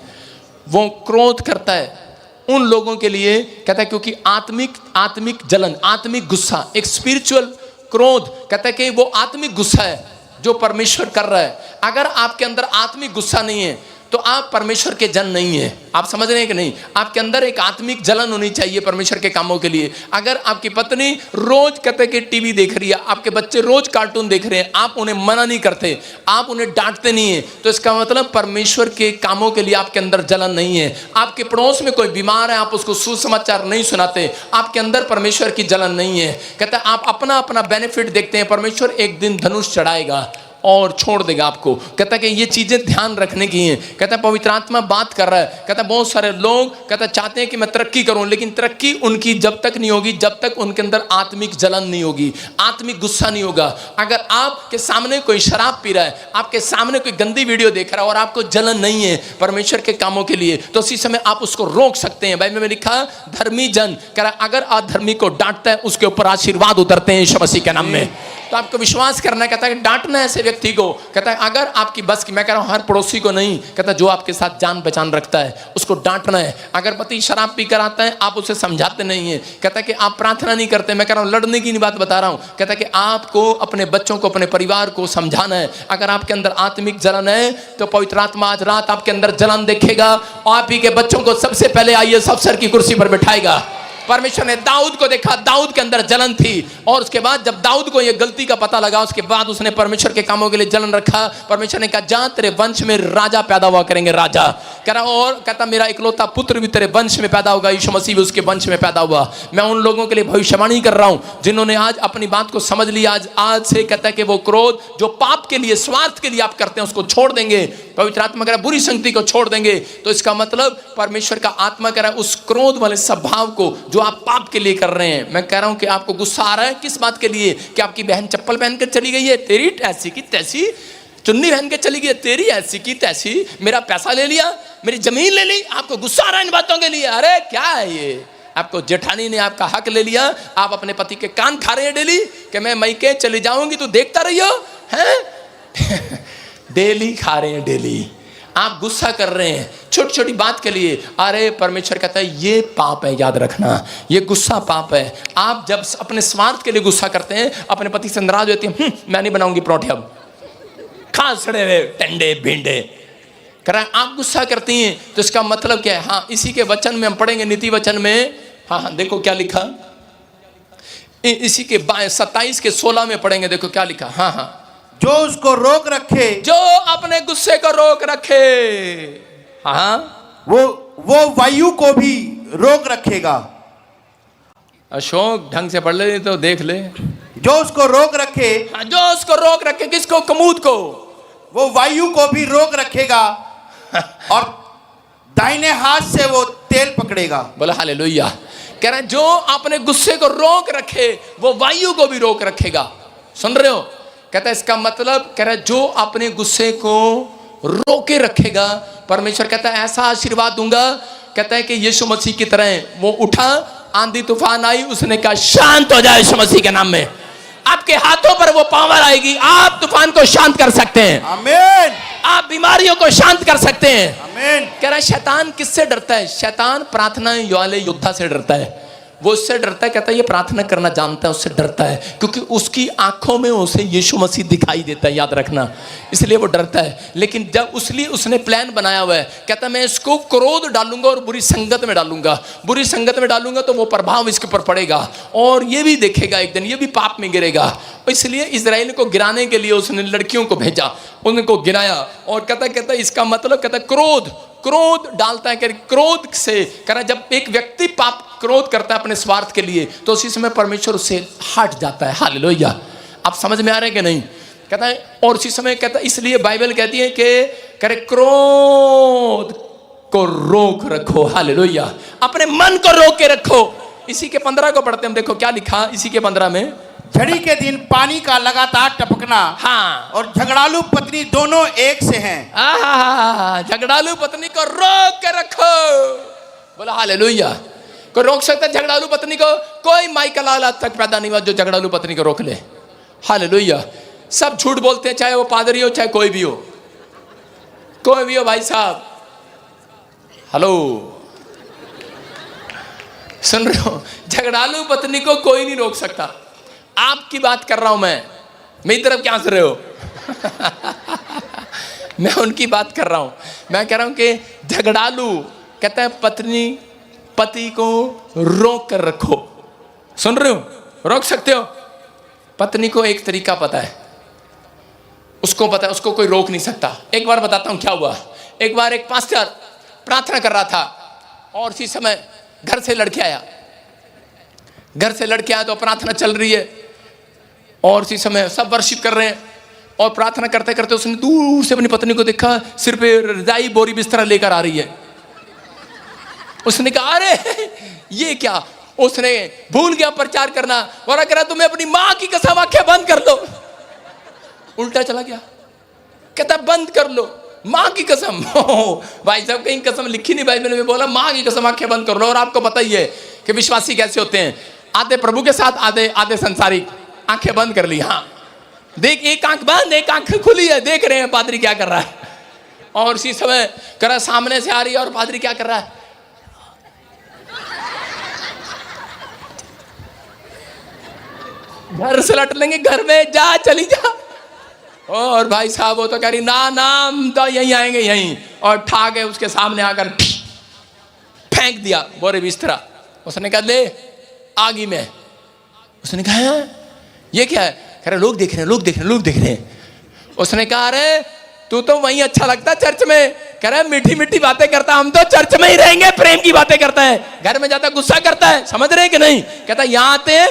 वो क्रोध करता है उन लोगों के लिए। कहता है क्योंकि आत्मिक जलन, आत्मिक गुस्सा, एक स्पिरिचुअल क्रोध, कहता है कि वो आत्मिक गुस्सा है जो परमेश्वर कर रहा है। अगर आपके अंदर आत्मिक गुस्सा नहीं है तो आप परमेश्वर के जन नहीं है। आप समझ रहे हैं कि नहीं? आपके अंदर एक आत्मिक जलन होनी चाहिए परमेश्वर के कामों के लिए। अगर आपकी पत्नी रोज कहते कि टीवी देख रही है, आपके बच्चे रोज कार्टून देख रहे हैं, आप उन्हें मना नहीं करते, आप उन्हें डांटते नहीं है, तो इसका मतलब परमेश्वर के कामों के लिए आपके अंदर जलन नहीं है। आपके पड़ोस में कोई बीमार है, आप उसको सुसमाचार नहीं सुनाते, आपके अंदर परमेश्वर की जलन नहीं है। कहता है आप अपना अपना बेनिफिट देखते हैं। परमेश्वर एक दिन धनुष चढ़ाएगा और छोड़ देगा आपको। कहता है कि ये चीजें ध्यान रखने की हैं। कहता है पवित्र आत्मा बात कर रहा है। कहता है बहुत सारे लोग कहता है चाहते हैं कि मैं तरक्की करूं, लेकिन तरक्की उनकी जब तक नहीं होगी जब तक उनके अंदर आत्मिक जलन नहीं होगी, आत्मिक गुस्सा नहीं होगा। अगर आपके सामने कोई शराब पी रहा है, आपके सामने कोई गंदी वीडियो देख रहा है और आपको जलन नहीं है परमेश्वर के कामों के लिए, तो उसी समय आप उसको रोक सकते हैं। बाइबल में लिखा धर्मी जन कह रहा अगर अधर्मी को डांटता है उसके ऊपर आशीर्वाद उतरते हैं यीशु मसीह के नाम में। तो आपको विश्वास करना है। कहता है डांटना है ऐसे व्यक्ति को। कहता है अगर आपकी बस की, मैं कह रहा हूं हर पड़ोसी को नहीं, कहता है जो आपके साथ जान पहचान रखता है उसको डांटना है। अगर पति शराब पी कर आता है आप उसे समझाते नहीं है। कहता है कि आप प्रार्थना नहीं करते, मैं कह रहा हूं लड़ने की नहीं बात बता रहा हूं। कहता है कि आपको अपने बच्चों को अपने परिवार को समझाना है। अगर आपके अंदर आत्मिक जलन है तो पवित्र आत्मा आज रात आपके अंदर जलन देखेगा और आप ही के बच्चों को सबसे पहले आईएएस अफसर की कुर्सी पर बिठाएगा। परमेश्वर ने दाऊद को देखा, दाऊद के अंदर जलन थी और उसके बाद जब दाऊद को यह गलती का पता लगा उसके बाद उसने परमेश्वर के कामों के लिए जलन रखा। परमेश्वर ने कहा जा तेरे वंश में राजा पैदा हुआ करेंगे, राजा कह रहा और कहता मेरा इकलौता पुत्र भी तेरे वंश में पैदा होगा। यीशु मसीह भी उसके वंश में पैदा हुआ। मैं उन लोगों के लिए भविष्यवाणी कर रहा हूं जिन्होंने आज अपनी बात को समझ लिया। आज से कहता है कि वो क्रोध जो पाप के लिए स्वार्थ के लिए आप करते हैं उसको छोड़ देंगे। पवित्र आत्मा कह रहा बुरी संगति को छोड़ देंगे। तो इसका मतलब परमेश्वर का आत्मा कह रहा है उस क्रोध वाले स्वभाव को जो आप पाप के लिए कर रहे हैं। मैं कह रहा हूं कि आपको गुस्सा आ रहा है किस बात के लिए? कि आपकी बहन चप्पल पहन कर चली गई है, तेरी ऐसी की तैसी, चुन्नी पहन के चली गई है, तेरी ऐसी की तैसी, मेरा पैसा ले लिया, मेरी जमीन ले ली। आपको गुस्सा आ रहा है इन बातों के लिए? अरे क्या है ये? आपको जेठानी ने आपका हक ले लिया, आप अपने पति के कान खा रहे हैं डेली कि मैं मैके चली जाऊंगी तो देखता रहियो हैं। डेली खा रहे हैं, डेली आप गुस्सा कर रहे हैं छोटी छोटी बात के लिए। अरे परमेश्वर कहता है ये पाप है, याद रखना ये गुस्सा पाप है। आप जब अपने स्वार्थ के लिए गुस्सा करते हैं, अपने पति से नाराज होती है, मैं नहीं बनाऊंगी परोठे अब, खा सड़े हुए टंडे भिंडे कर रहा है। आप गुस्सा करती हैं तो इसका मतलब क्या है? हाँ इसी के वचन में हम पढ़ेंगे, नीति वचन में। हाँ देखो क्या लिखा, इसी के 27 के 16 में पढ़ेंगे। देखो क्या लिखा। हाँ जो उसको रोक रखे, जो अपने गुस्से को रोक रखे, हाँ वो वायु को भी रोक रखेगा। अशोक ढंग से पढ़ ले तो देख ले। जो उसको रोक रखे, जो उसको रोक रखे, किसको? कमूद को। वो वायु को भी रोक रखेगा और दाहिने हाथ से वो तेल पकड़ेगा। बोला हालेलुया। कह रहा है जो अपने गुस्से को रोक रखे वो वायु को भी रोक रखेगा। सुन रहे हो? कहता है इसका मतलब कह रहा है जो अपने गुस्से को रोके रखेगा, परमेश्वर कहता है ऐसा आशीर्वाद दूंगा। कहता है कि यीशु मसीह की तरह वो उठा, आंधी तूफान आई, उसने कहा शांत हो जाए यीशु मसीह के नाम में। आपके हाथों पर वो पावर आएगी, आप तूफान को शांत कर सकते हैं। आमीन। आप बीमारियों को शांत कर सकते हैं। आमीन। कह रहा है शैतान किससे डरता है? शैतान प्रार्थना वाले योद्धा से डरता है। वो उससे डरता है, कहता है ये प्रार्थना करना जानता है, उससे डरता है क्योंकि उसकी आंखों में उसे यीशु मसीह दिखाई देता है, याद रखना, इसलिए वो डरता है। लेकिन जब उसने प्लान बनाया हुआ है, कहता है मैं इसको क्रोध डालूंगा और बुरी संगत में डालूंगा, बुरी संगत में डालूंगा तो वो प्रभाव इसके ऊपर पड़ेगा और ये भी देखेगा एक दिन ये भी पाप में गिरेगा। इसलिए इजराइल को गिराने के लिए उसने लड़कियों को भेजा, उनको गिराया और कहता इसका मतलब कहता क्रोध डालता है। क्रोध से कह जब एक व्यक्ति पाप क्रोध करता है अपने स्वार्थ के लिए तो उसी समय परमेश्वर उससे हट जाता है। हालेलुया। आप समझ में आ रहे हैं कि नहीं? कहता है और उसी समय कहता है इसलिए बाइबल कहती है कि करे क्रोध को रोक रखो। हालेलुया। अपने मन को रोक के रखो। इसी के 15 को पढ़ते हैं, देखो क्या लिखा इसी के 15 में। झड़ी के दिन पानी का लगातार टपकना, हाँ, और झगड़ालू पत्नी दोनों एक से हैं। झगड़ालू पत्नी को रोक के रखो। बोला हालेलुया। कोई रोक सकता है झगड़ालू पत्नी को? कोई माइकल आज तक पैदा नहीं हुआ जो झगड़ालू पत्नी को रोक ले। हालेलुया। सब झूठ बोलते हैं, चाहे वो पादरी हो चाहे कोई भी हो, कोई भी हो भाई साहब। हेलो, सुन रहे हो? झगड़ालू पत्नी को कोई नहीं रोक सकता। आपकी बात कर रहा हूं मैं, मेरी तरफ क्या हंस रहे हो? मैं उनकी बात कर रहा हूं। मैं कह रहा हूं कि झगड़ालू कहता है पत्नी पति को रोक कर रखो। सुन रहे हो? रोक सकते हो? पत्नी को एक तरीका पता है, उसको पता है, उसको कोई रोक नहीं सकता। एक बार बताता हूं क्या हुआ। एक बार एक पास्टर प्रार्थना कर रहा था और इसी समय घर से लड़के आया। घर से लड़के आया तो प्रार्थना चल रही है और इसी समय सब वर्शिप कर रहे हैं और प्रार्थना करते करते उसने दूर से अपनी पत्नी को देखा, सिर पे रजाई बोरी बिस्तरा लेकर आ रही है। उसने कहा अरे ये क्या? उसने भूल गया प्रचार करना और कह रहा तुम्हें अपनी मां की कसम आंखें बंद कर लो। उल्टा चला गया, कहता बंद कर लो मां की कसम। भाई साहब कहीं कसम लिखी नहीं बाइबल में, बोला मां की कसम आंखें बंद कर लो। और आपको पता ही है कि विश्वासी कैसे होते हैं, आधे प्रभु के साथ आधे संसारिक। आंखें बंद कर ली, हाँ देख एक आंख बंद एक आंख खुली है, देख रहे हैं पादरी क्या कर रहा है। और इसी समय कर सामने से आ रही है और पादरी क्या कर रहा है, घर से लट लेंगे, घर में जा चली जा। और भाई साहब वो तो कह रही ना ना हम तो यहीं आएंगे यहीं, और ठा के उसके सामने आकर फेंक दिया बोरे बिस्तरा। उसने कहा ले आगी में। उसने कहा ये क्या है? कह रहे लोग देख रहे हैं, लोग देख रहे हैं, लोग देख रहे हैं। उसने कहा अरे तू तो वहीं अच्छा लगता चर्च में। कह रहा मीठी मीठी बातें करता, हम तो चर्च में ही रहेंगे, प्रेम की बातें करता है, घर में जाता गुस्सा करता है, समझ रहे हैं कि नहीं? कहता यहाँ आते हैं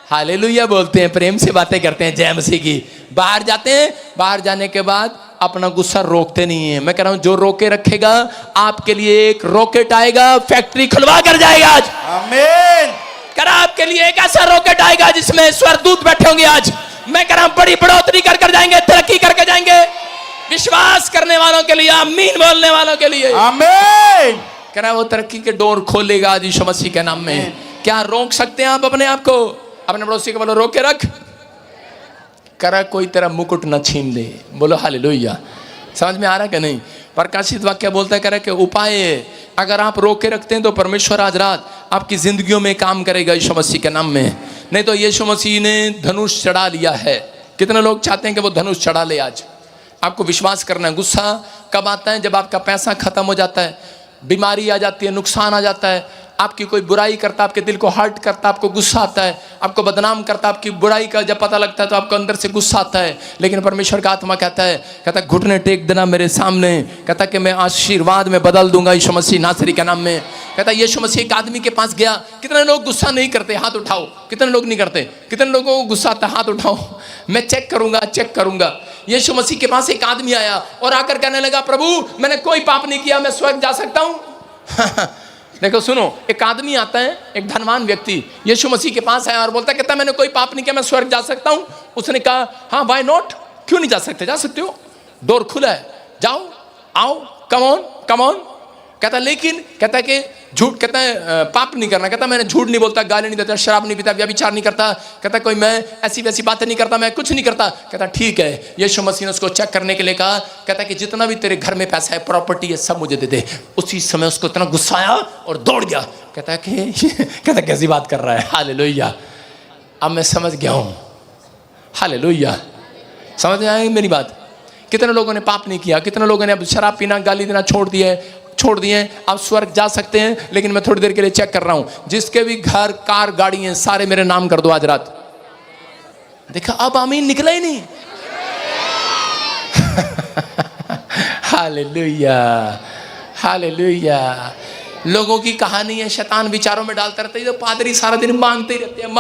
हालेलुया बोलते हैं, प्रेम से बातें करते हैं जय मसीह की। बाहर जाते हैं, बाहर जाने के बाद अपना गुस्सा रोकते नहीं है। मैं कह रहा हूं जो रोके रखेगा आपके लिए एक रॉकेट आएगा, फैक्ट्री खुलवा कर जाएगा आज। आमीन। कह रहा आपके लिए एक ऐसा रॉकेट आएगा जिसमें स्वर्गदूत बैठे होंगे आज। मैं कह रहा हूं बड़ी बढ़ोतरी कर जाएंगे, तरक्की करके जाएंगे। विश्वास करने वालों के लिए, आमीन बोलने वालों के लिए आमीन। कह रहा वो तरक्की के डोर खोलेगा आज यीशु मसीह के नाम में। क्या रोक सकते हैं आप अपने आप को? अपने पड़ोसी को बोलो रोक के रख, करा कोई तेरा मुकुट न छीन ले। बोलो हालेलुया। समझ में आ रहा है कि नहीं? प्रकाशित वाक्य बोलता है कह रहा कि उपाय अगर आप रोक के रखते हैं तो परमेश्वर आज रात आपकी जिंदगियों में काम करेगा यीशु मसीह के नाम में। नहीं तो यीशु मसीह ने धनुष चढ़ा लिया है। कितने लोग चाहते हैं कि वो धनुष चढ़ा ले? आज आपको विश्वास करना है। गुस्सा कब आता है? जब आपका पैसा खत्म हो जाता है, बीमारी आ जाती है, नुकसान आ जाता है, आपकी कोई बुराई करता, आपके दिल को हर्ट करता, आपको गुस्सा आता है, आपको बदनाम करता, आपकी बुराई का जब पता लगता है तो आपको अंदर से गुस्सा आता है। लेकिन परमेश्वर का आत्मा कहता है घुटने टेक देना मेरे सामने, कहता कि मैं आशीर्वाद में बदल दूंगा यीशु मसीह नासरी के नाम में। कहता यीशु मसीह एक आदमी के पास गया। कितने लोग गुस्सा नहीं करते? हाथ उठाओ। कितने लोग नहीं करते? कितने लोगों को गुस्सा आता? हाथ उठाओ। मैं चेक करूंगा। यीशु मसीह के पास एक आदमी आया और आकर कहने लगा प्रभु मैंने कोई पाप नहीं किया, मैं स्वर्ग जा सकता हूं। देखो सुनो, एक आदमी आता है, एक धनवान व्यक्ति यीशु मसीह के पास आया और बोलता है कहता मैंने कोई पाप नहीं किया, मैं स्वर्ग जा सकता हूं। उसने कहा हाँ व्हाई नॉट, क्यों नहीं जा सकते? जा सकते हो, डोर खुला है, जाओ आओ, कम ऑन। कहता लेकिन कहता कि झूठ, कहता है पाप नहीं करना, कहता मैंने झूठ नहीं बोलता, गाली नहीं देता, शराब नहीं पीता, व्यभिचार नहीं करता, कहता कोई मैं ऐसी वैसी बातें नहीं करता, मैं कुछ नहीं करता। कहता ठीक है। यीशु मसीह ने उसको चेक करने के लिए कहा, कहता कि जितना भी तेरे घर में पैसा है, प्रॉपर्टी है, सब मुझे दे दे। उसी समय उसको इतना गुस्सा आया और दौड़ गया। कहता कि कहता कैसी बात कर रहा है? हालेलुया। अब मैं समझ गया हूँ। हालेलुया। समझ में आई मेरी बात? कितने लोगों ने पाप नहीं किया, कितने लोगों ने अब शराब पीना गाली देना छोड़ दिए, आप स्वर्ग जा सकते हैं। लेकिन मैं थोड़ी देर के लिए चेक कर रहा हूं, जिसके भी घर कार गाड़ी हैं सारे मेरे नाम कर दो आज रात। देखा अब आमीन निकला ही नहीं। Hallelujah hallelujah. लोगों की कहानी है, शैतान विचारों में डालता रहता है, तो पादरी सारा दिन मांगते रहते हैं,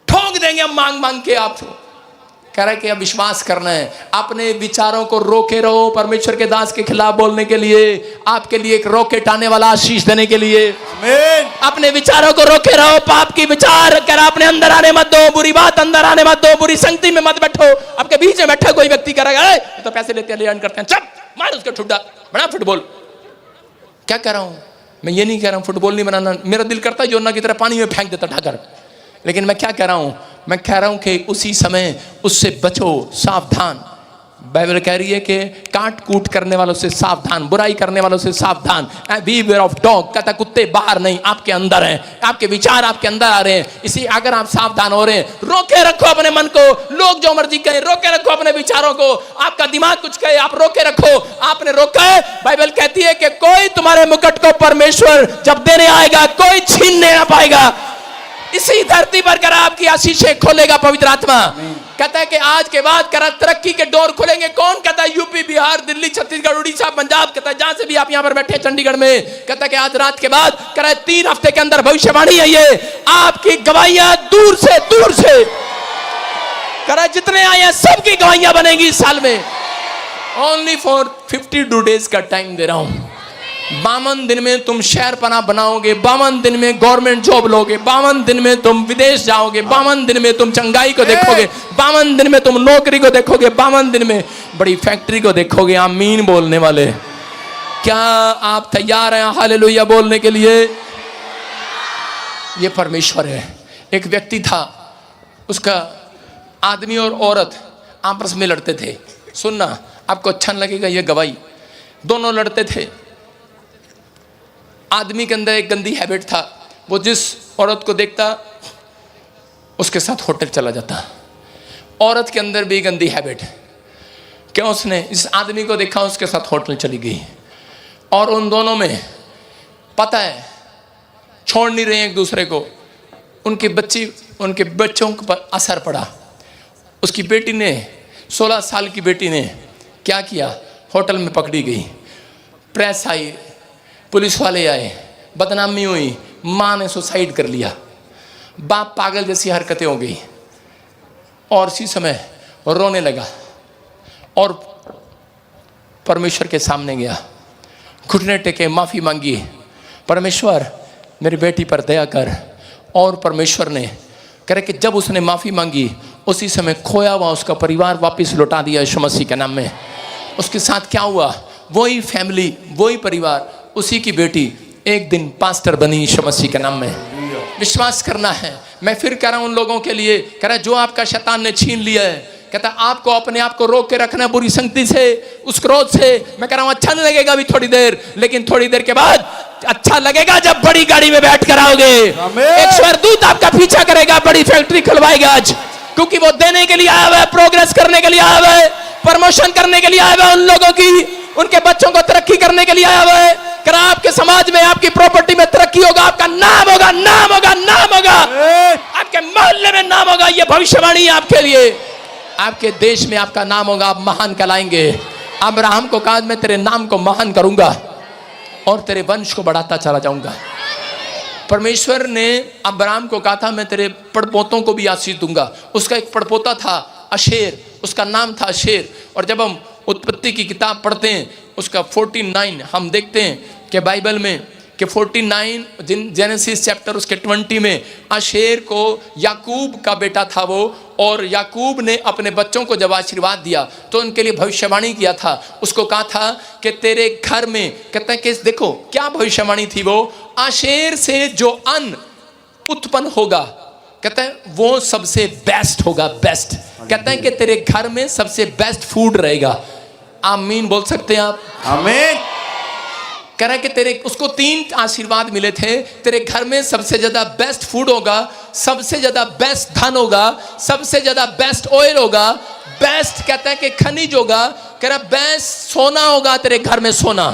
ठोक देंगे हम मांग के। आप कह रहे कि अब विश्वास करना है, अपने विचारों को रोके रहो। परमेश्वर के दास के खिलाफ बोलने के लिए आपके लिए एक रॉकेट आने वाला, आशीष देने के लिए। आमीन। अपने विचारों को रोके रहो, पाप की विचार कर अपने अंदर आने मत दो, बुरी बात अंदर आने मत दो, बुरी संगति में मत बैठो। आपके बीच में बैठा कोई व्यक्ति करेगा तो पैसे लेते हैं, लेन करते हैं, चप मार उसका ठुड्डा, बना फुटबॉल। क्या कह रहा हूं मैं? ये नहीं कह रहा हूं फुटबॉल नहीं बनाना, मेरा दिल करता है जोना की तरह पानी में फेंक देता ढाकर। लेकिन मैं क्या कह रहा हूं? मैं कह रहा हूं कि उसी समय उससे बचो, सावधान। बाइबल कह रही है कि काट कूट करने वालों से सावधान, बुराई करने वालों से सावधान। बीवेयर ऑफ डॉग, कहता कुत्ते बाहर नहीं आपके अंदर हैं, आपके विचार आपके अंदर आ रहे हैं। इसी अगर आप सावधान हो रहे हैं, रोके रखो अपने मन को, लोग जो मर्जी कहे रोके रखो अपने विचारों को, आपका दिमाग कुछ कहे आप रोके रखो। आपने रोका है, बाइबल कहती है कि कोई तुम्हारे मुकुट को परमेश्वर जब देने आएगा कोई छीनने ना पाएगा। इसी धरती पर कर आपकी आशीषें खोलेगा पवित्र आत्मा। कहता है कि आज के बाद कर तरक्की के डोर खुलेंगे। कौन कहता है? यूपी, बिहार, दिल्ली, छत्तीसगढ़, उड़ीसा, पंजाब, कहता है जहां से भी आप यहां पर बैठे चंडीगढ़ में, कहता है कि आज रात के बाद कह 3 हफ्ते के अंदर भविष्यवाणी है ये, आपकी गवाहियां दूर से कह जितने आए हैं सबकी गवाहियां बनेगी इस साल में। ओनली फॉर 52 डेज का टाइम दे रहा हूं। 52 दिन में तुम शहर पना बनाओगे, 52 दिन में गवर्नमेंट जॉब लोगे, 52 दिन में तुम विदेश जाओगे, 52 दिन में तुम चंगाई को देखोगे, 52 दिन में तुम नौकरी को देखोगे, 52 दिन में बड़ी फैक्ट्री को देखोगे। आमीन बोलने वाले, क्या आप तैयार हैं हालेलुया बोलने के लिए? ये परमेश्वर है। एक व्यक्ति था, उसका आदमी और औरत आपस में लड़ते थे। सुनना, आपको अच्छा लगेगा ये गवाही। दोनों लड़ते थे। आदमी के अंदर एक गंदी हैबिट था, वो जिस औरत को देखता उसके साथ होटल चला जाता। औरत के अंदर भी गंदी हैबिट, क्यों? उसने इस आदमी को देखा उसके साथ होटल चली गई, और उन दोनों में पता है छोड़ नहीं रहे एक दूसरे को। उनके बच्चों पर असर पड़ा। उसकी बेटी ने, 16 साल की बेटी ने क्या किया? होटल में पकड़ी गई, प्रेस आई, पुलिस वाले आए, बदनामी हुई, माँ ने सुसाइड कर लिया, बाप पागल जैसी हरकतें हो गई, और इसी समय रोने लगा और परमेश्वर के सामने गया, घुटने टेके माफ़ी मांगी, परमेश्वर मेरी बेटी पर दया कर। और परमेश्वर ने कह रहे कि जब उसने माफ़ी मांगी उसी समय खोया हुआ उसका परिवार वापस लौटा दिया यीशु मसीह के नाम में। उसके साथ क्या हुआ? वही फैमिली, वही परिवार, उसी की बेटी एक दिन पास्टर बनी यीशु मसीह के नाम में। विश्वास करना है। मैं फिर कह रहा हूं उन लोगों के लिए, कह रहा जो आपका शैतान ने छीन लिया है, कहता आपको अपने आप को रोक के रखना बुरी संगति से, उस क्रोध से। मैं कह रहा हूं अच्छा नहीं लगेगा अभी थोड़ी देर, लेकिन थोड़ी देर के बाद अच्छा लगेगा जब बड़ी गाड़ी में बैठ कर आओगे। एक स्वर्गदूत आपका पीछा करेगा, बड़ी फैक्ट्री खुलवाएगा आज, क्योंकि वो देने के लिए आया हुआ है, प्रोग्रेस करने के लिए आया हुआ है, प्रमोशन करने के लिए आया हुआ है, उन लोगों की, उनके बच्चों को तरक्की करने के लिए आया हुआ है। कर आपके समाज में, आपकी प्रॉपर्टी में तरक्की होगा, आपका नाम होगा, नाम होगा, नाम होगा, आपके मोहल्ले में नाम होगा। ये भविष्यवाणी है आपके लिए। आपके देश में आपका नाम होगा, आप महान कहलाएंगे। अब्राहम को कहा मैं तेरे नाम को महान करूंगा और तेरे वंश को बढ़ाता चला जाऊंगा। परमेश्वर ने अब्राहम को कहा था मैं तेरे पड़पोतों को भी आशीष दूंगा। उसका एक पड़पोता था अशेर, उसका नाम था अशेर। और जब हम उत्पत्ति की किताब पढ़ते हैं उसका 49 हम देखते हैं कि बाइबल में कि 49 जेनेसिस चैप्टर उसके 20 में अशेर को याकूब का बेटा था वो, और याकूब ने अपने बच्चों को जब आशीर्वाद दिया तो उनके लिए भविष्यवाणी किया था। उसको कहा था कि तेरे घर में, कहते हैं कि देखो क्या भविष्यवाणी थी वो, आशेर से जो अन्न उत्पन्न होगा कहते हैं वो सबसे बेस्ट होगा, बेस्ट। कहते हैं कि तेरे घर में सबसे बेस्ट फूड रहेगा। आमीन बोल सकते हैं आप? आमीन। कह रहा है कि तेरे उसको 3 आशीर्वाद मिले थे, तेरे घर में सबसे ज्यादा बेस्ट फूड होगा, सबसे ज्यादा बेस्ट धन होगा, सबसे ज्यादा बेस्ट ऑयल होगा, बेस्ट कहता है कि खनिज होगा, कह रहा बेस्ट सोना होगा तेरे घर में, सोना।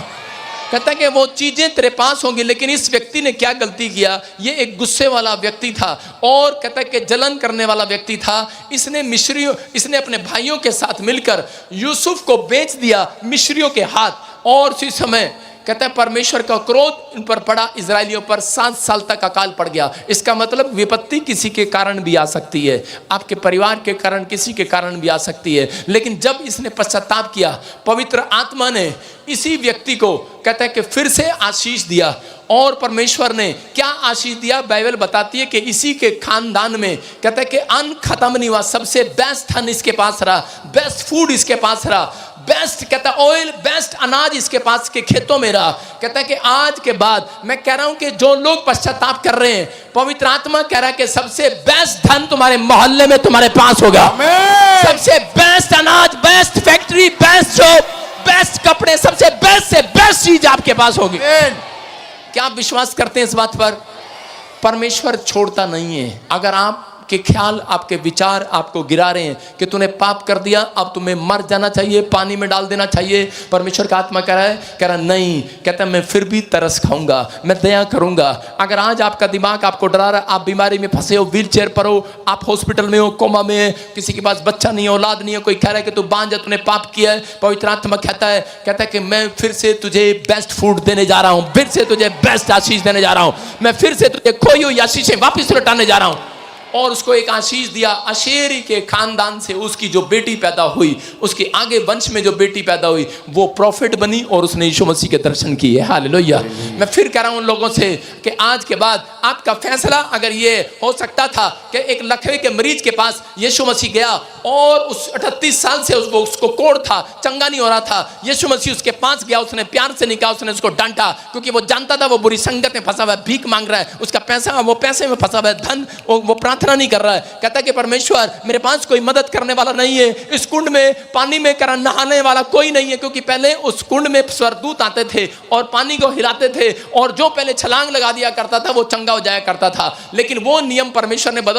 कहता है कि वो चीजें तेरे पास होंगी। लेकिन इस व्यक्ति ने क्या गलती किया? ये एक गुस्से वाला व्यक्ति था और कहता है कि जलन करने वाला व्यक्ति था। इसने अपने भाइयों के साथ मिलकर यूसुफ को बेच दिया मिस्रियों के हाथ। और उसी समय कहता है परमेश्वर का क्रोध इन पर पड़ा, इजरायलियों पर 7 साल तक अकाल पड़ गया। इसका मतलब विपत्ति किसी के कारण भी आ सकती है, आपके परिवार के कारण, किसी के कारण भी आ सकती है। लेकिन जब इसने पश्चाताप किया, पवित्र आत्मा ने इसी व्यक्ति को कहता है कि फिर से आशीष दिया। और परमेश्वर ने क्या आशीष दिया? बाइबल बताती है कि इसी के खानदान में कहता है कि अन्न खत्म नहीं हुआ, सबसे बेस्ट धन इसके पास रहा, बेस्ट फूड इसके पास रहा, बेस्ट कहता है ऑयल, बेस्ट अनाज इसके पास के खेतों में रहा। कहता है कि आज के बाद मैं कह रहा हूं कि जो लोग पश्चाताप कर रहे हैं, पवित्र आत्मा कह रहा है कि सबसे बेस्ट धन तुम्हारे मोहल्ले में तुम्हारे पास होगा, सबसे बेस्ट अनाज, best factory, best job, best कपड़े, सबसे बेस्ट से बेस्ट चीज आपके पास होगी। क्या आप विश्वास करते हैं इस बात पर? परमेश्वर छोड़ता नहीं है। अगर आपके ख्याल, आपके विचार आपको गिरा रहे हैं कि तूने पाप कर दिया, अब तुम्हें मर जाना चाहिए, पानी में डाल देना चाहिए, परमेश्वर का आत्मा कह रहा नहीं, कहता है मैं फिर भी तरस खाऊंगा, मैं दया करूंगा। अगर आज आपका दिमाग आपको डरा रहा है, आप बीमारी में फंसे हो, व्हील चेयर पर हो, आप हॉस्पिटल में हो, कोमा में है, किसी के पास बच्चा नहीं है, औलाद नहीं है, कोई कह रहा है कि तू बांझ है, तूने पाप किया है, पवित्र आत्मा कहता है कि मैं फिर से तुझे बेस्ट फूड देने जा रहा हूं, फिर से तुझे बेस्ट आशीष देने जा रहा हूं, मैं फिर से तुझे खोई हुई आशीषें वापस लौटाने जा रहा हूं। और उसको एक आशीष दिया, अशेरी के खानदान से उसकी जो बेटी पैदा हुई, उसके आगे वंश में जो बेटी पैदा हुई, वो प्रॉफिट बनी और उसने यीशु मसीह के दर्शन किए। हालेलुया। मैं फिर कह रहा हूं उन लोगों से कि आज के बाद आपका फैसला अगर ये हो सकता था कि एक लकवे के मरीज के पास यीशु मसीह गया और उस 38 साल से उसको कोढ़ था, चंगा नहीं हो रहा था, यीशु मसीह उसके पास गया, उसने प्यार से निकाला, उसने उसको डांटा, क्योंकि वो जानता था वो बुरी संगत में फंसा हुआ है, भीख मांग रहा है, उसका पैसा, वो पैसे में फंसा हुआ है, धन, वो प्रार्थना नहीं कर रहा है। कहता है कि परमेश्वर मेरे पास कोई मदद करने वाला नहीं है, इस कुंड में पानी में नहाने वाला कोई नहीं है, क्योंकि पहले उस कुंड में स्वर्गदूत आते थे और पानी को हिलाते थे, और जो पहले छलांग लगा दिया करता था वो चंगा हो जाया करता था। लेकिन वो नियम परमेश्वर ने बदल